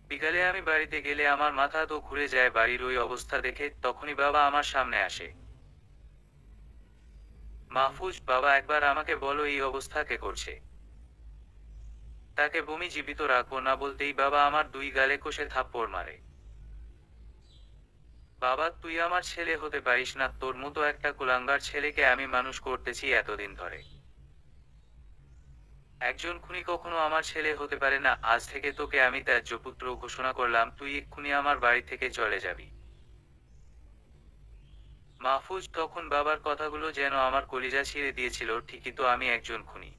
বিকালে আমি বাড়িতে গেলে আমার মাথা তো ঘুরে যায় বাড়ির ওই অবস্থা দেখে। তখনই বাবা আমার সামনে আসে। মাহফুজ, বাবা, একবার আমাকে বলো এই অবস্থা কে করছে? তাকে বমি জীবিত রাখবো না বলতেই বাবা আমার দুই গালে কষে থাপ্পড় মারে। বাবা, তুই আমার ছেলে হতে পারিস না, তোর মতো একটা কুলাঙ্গার ছেলেকে আমি মানুষ করতেছি এতদিন ধরে। একজন খুনি কখনো আমার ছেলে হতে পারে না, আজ থেকে তোকে আমি ত্যায্য পুত্র ঘোষণা করলাম, তুই এক্ষুনি আমার বাড়ি থেকে চলে যাবি। মাহফুজ, তখন বাবার কথাগুলো যেন আমার কলিজা ছিঁড়ে দিয়েছিল, ঠিকই তো, আমি একজন খুনি।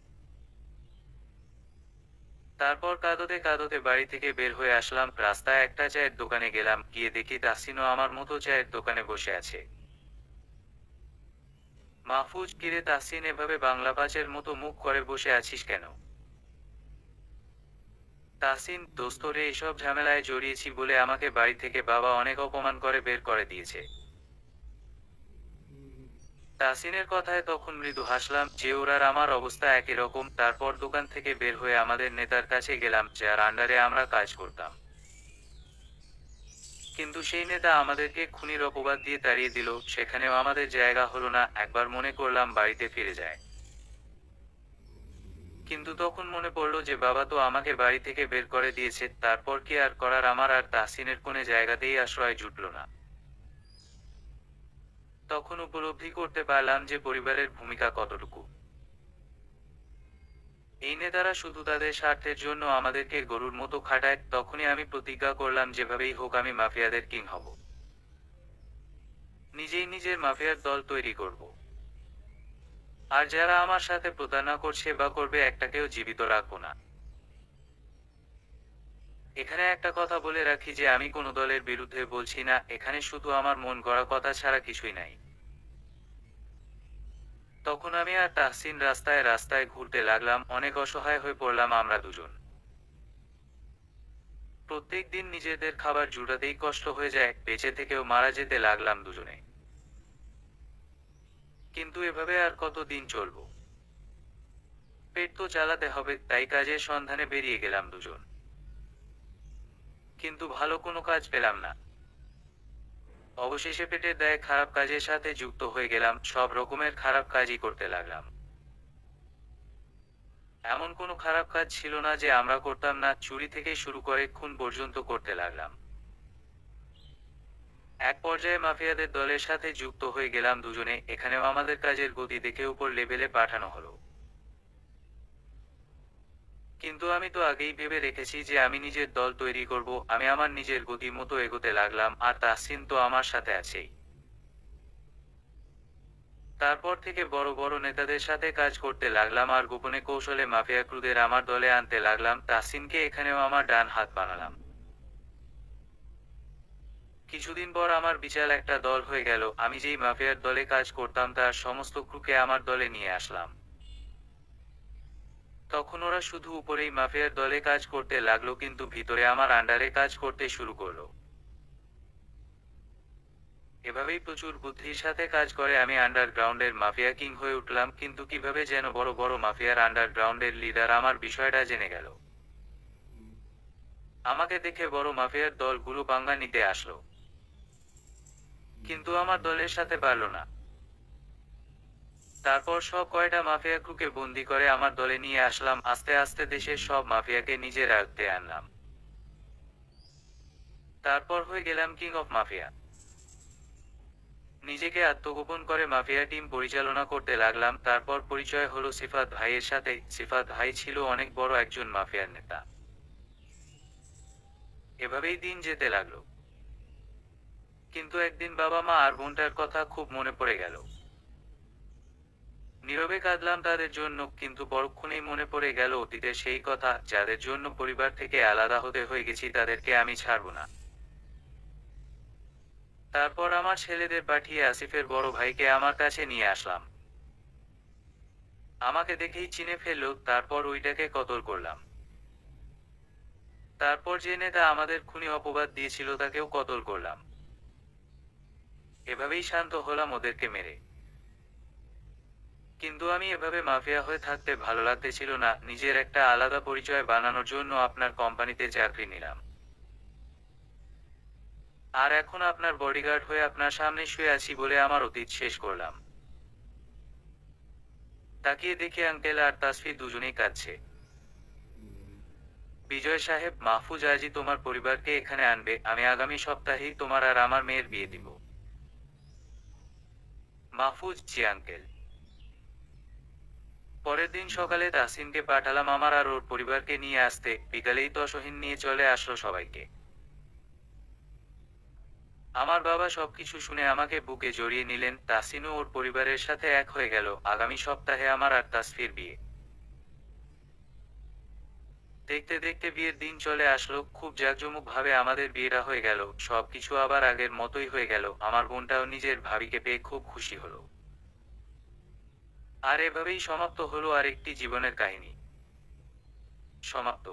তারপর কাঁদতে কাঁদতে বাড়ি থেকে বের হয়ে আসলাম, রাস্তায় একটা চায়ের দোকানে গেলাম, গিয়ে দেখি তাহসিনও আমার মতো চায়ের দোকানে বসে আছে। মাহফুজ, কিরে তাহসিন, এভাবে বাংলা পাঁচের মতো মুখ করে বসে আছিস কেন? তাহসিন, দোস্ত রে, এসব ঝামেলায় জড়িয়েছি বলে আমাকে বাড়ি থেকে বাবা অনেক অপমান করে বের করে দিয়েছে। তাহসিনের কথায় তখন মৃদু হাসলাম, যে ওরার আমার অবস্থা একই রকম। তারপর দোকান থেকে বের হয়ে আমাদের নেতার কাছে গেলাম, যার আন্ডারে আমরা কাজ করতাম। কিন্তু সেই নেতা আমাদেরকে খুনির অপবাদ দিয়ে তাড়িয়ে দিল, সেখানেও আমাদের জায়গা হলো না। একবার মনে করলাম বাড়িতে ফিরে যায়, কিন্তু তখন মনে পড়লো যে বাবা তো আমাকে বাড়ি থেকে বের করে দিয়েছে, তারপর কি আর করার, আমার আর তাহসিনের কোনে জায়গাতেই আশ্রয় জুটল না। তখন উপলব্ধি করতে পারলাম যে পরিবারের ভূমিকা কতটুকু। এই নেতারা শুধু তাদের স্বার্থের জন্য আমাদেরকে গরুর মতো খাটায়। তখনই আমি প্রতিজ্ঞা করলাম যেভাবেই হোক আমি মাফিয়াদের কিং হব, নিজেই নিজের মাফিয়ার দল তৈরি করব। আর যারা আমার সাথে প্রতারণা করছে বা করবে, একটাকেও জীবিত রাখবো না। এখানে একটা কথা বলে রাখি যে আমি কোনো দলের বিরুদ্ধে বলছি না, এখানে শুধু আমার মন গড়া কথা ছাড়া কিছুই নাই। তখন আমি আর তাহসিন রাস্তায় রাস্তায় ঘুরতে লাগলাম, অনেক অসহায় হয়ে পড়লাম আমরা দুজন। প্রত্যেক দিন নিজেদের খাবার জুটাতেই কষ্ট হয়ে যায়, বেঁচে থেকেও মারা যেতে লাগলাম দুজনে। কিন্তু এভাবে আর কতদিন চলবো? পেট তো চালাতে হবে, তাই কাজের সন্ধানে বেরিয়ে গেলাম দুজন। কিন্তু ভালো কোনো কাজ পেলাম না। অবশেষে পেটের দায়ে খারাপ কাজের সাথে যুক্ত হয়ে গেলাম, সব রকমের খারাপ কাজই করতে লাগলাম। এমন কোনো খারাপ কাজ ছিল না যে আমরা করতাম না, চুরি থেকে শুরু করে খুন পর্যন্ত করতে লাগলাম। এক পর্যায়ে মাফিয়াদের দলের সাথে যুক্ত হয়ে গেলাম দুজনে, এখানেও আমাদের কাজের গতি দেখে উপর লেভেলে পাঠানো হলো। কিন্তু আমি তো আগেই ভেবে রেখেছি যে আমি নিজের দল তৈরি করব, আমি আমার নিজের গতি মতো এগোতে লাগলাম, আর তাহসিন তো আমার সাথে আছেই। তারপর থেকে বড় বড় নেতাদের সাথে কাজ করতে লাগলাম আর গোপনে কৌশলে মাফিয়া ক্রুদের আমার দলে আনতে লাগলাম, তাহসিনকে এখানেও আমার ডান হাত বানালাম। কিছুদিন পর আমার বিশাল একটা দল হয়ে গেল, আমি যেই মাফিয়ার দলে কাজ করতাম তার সমস্ত ক্রুকে আমার দলে নিয়ে আসলাম। তখন ওরা শুধু উপরেই মাফিয়ার দলে কাজ করতে লাগলো, কিন্তু ভিতরে আমার আন্ডারে কাজ করতে শুরু করলো। এভাবেই প্রচুর বুদ্ধির সাথে কাজ করে আমি আন্ডারগ্রাউন্ডের মাফিয়া কিং হয়ে উঠলাম, কিন্তু কিভাবে যেন বড় বড় মাফিয়ার আন্ডারগ্রাউন্ডের লিডার আমার বিষয়টা জেনে গেল। আমাকে দেখে বড় মাফিয়ার দলগুলো পাঙ্গা নিতে আসলো, কিন্তু আমার দলের সাথে পারলো না। তারপর সব কয়টা মাফিয়া ক্রুকে বন্দি করে আমার দলে নিয়ে আসলাম, আস্তে আস্তে দেশের সব মাফিয়াকে নিজের আয়ত্তে আনলাম। তারপর হয়ে গেলাম কিং অফ মাফিয়া। নিজেকে আত্মগোপন করে মাফিয়া টিম পরিচালনা করতে লাগলাম। তারপর পরিচয় হলো সিফাত ভাইয়ের সাথে। সিফাত ভাই ছিল অনেক বড় একজন মাফিয়ার নেতা। এভাবেই দিন যেতে লাগলো। কিন্তু একদিন বাবা মা আর বোনটার কথা খুব মনে পড়ে গেল। নীরবে কাঁদলাম তাদের জন্য, কিন্তু পরক্ষণেই মনে পড়ে গেল অতীতের সেই কথা, যাদের জন্য পরিবার থেকে আলাদা হতে হয়ে গেছি তাদেরকে আমি ছাড়ব না। তারপর আমার ছেলেদের পাঠিয়ে আসিফের বড় ভাইকে আমার কাছে নিয়ে আসলাম। আমাকে দেখেই চিনে ফেললো, তারপর ওইটাকে কতল করলাম। তারপর যে নেতা আমাদের খুনি অপবাদ দিয়েছিল তাকেও কতল করলাম। এভাবেই শান্ত হলাম ওদেরকে মেরে। কিন্তু আমি এভাবে মাফিয়া হয়ে থাকতে ভালো লাগতেছিল না, নিজের একটা আলাদা পরিচয় বানানোর জন্য আপনার কোম্পানিতে চাকরি নিলাম। আর এখন আপনার বডিগার্ড হয়ে আপনার সামনে শুয়ে আছি বলে আমার অতীত শেষ করলাম। তাকিয়ে দেখে আঙ্কেল আর তাসফি দুজনেই কাঁদছে। বিজয় সাহেব, মাহফুজ আজই তোমার পরিবারকে এখানে আনবে, আমি আগামী সপ্তাহেই তোমার আর আমার মেয়ের বিয়ে দিব। মাহফুজ, জি আঙ্কেল। পরের দিন সকালে তাসিনকে পাঠালাম আমার আর ওর পরিবারকে নিয়ে আসতে, বিকালেই তসহিন নিয়ে চলে আসলো সবাইকে। আমার বাবা সবকিছু শুনে আমাকে বুকে জড়িয়ে নিলেন, তাসিনও ওর পরিবারের সাথে এক হয়ে গেল। আগামী সপ্তাহে আমার আর তাসফির বিয়ে। দেখতে দেখতে বিয়ের দিন চলে আসলো, খুব জাঁকজমক ভাবে আমাদের বিয়েটা হয়ে গেল, সবকিছু আবার আগের মতোই হয়ে গেল। আমার বোনটাও নিজের ভাবিকে পেয়ে খুব খুশি হলো। আর এভাবেই সমাপ্ত হলো আরেকটি জীবনের কাহিনী। সমাপ্ত।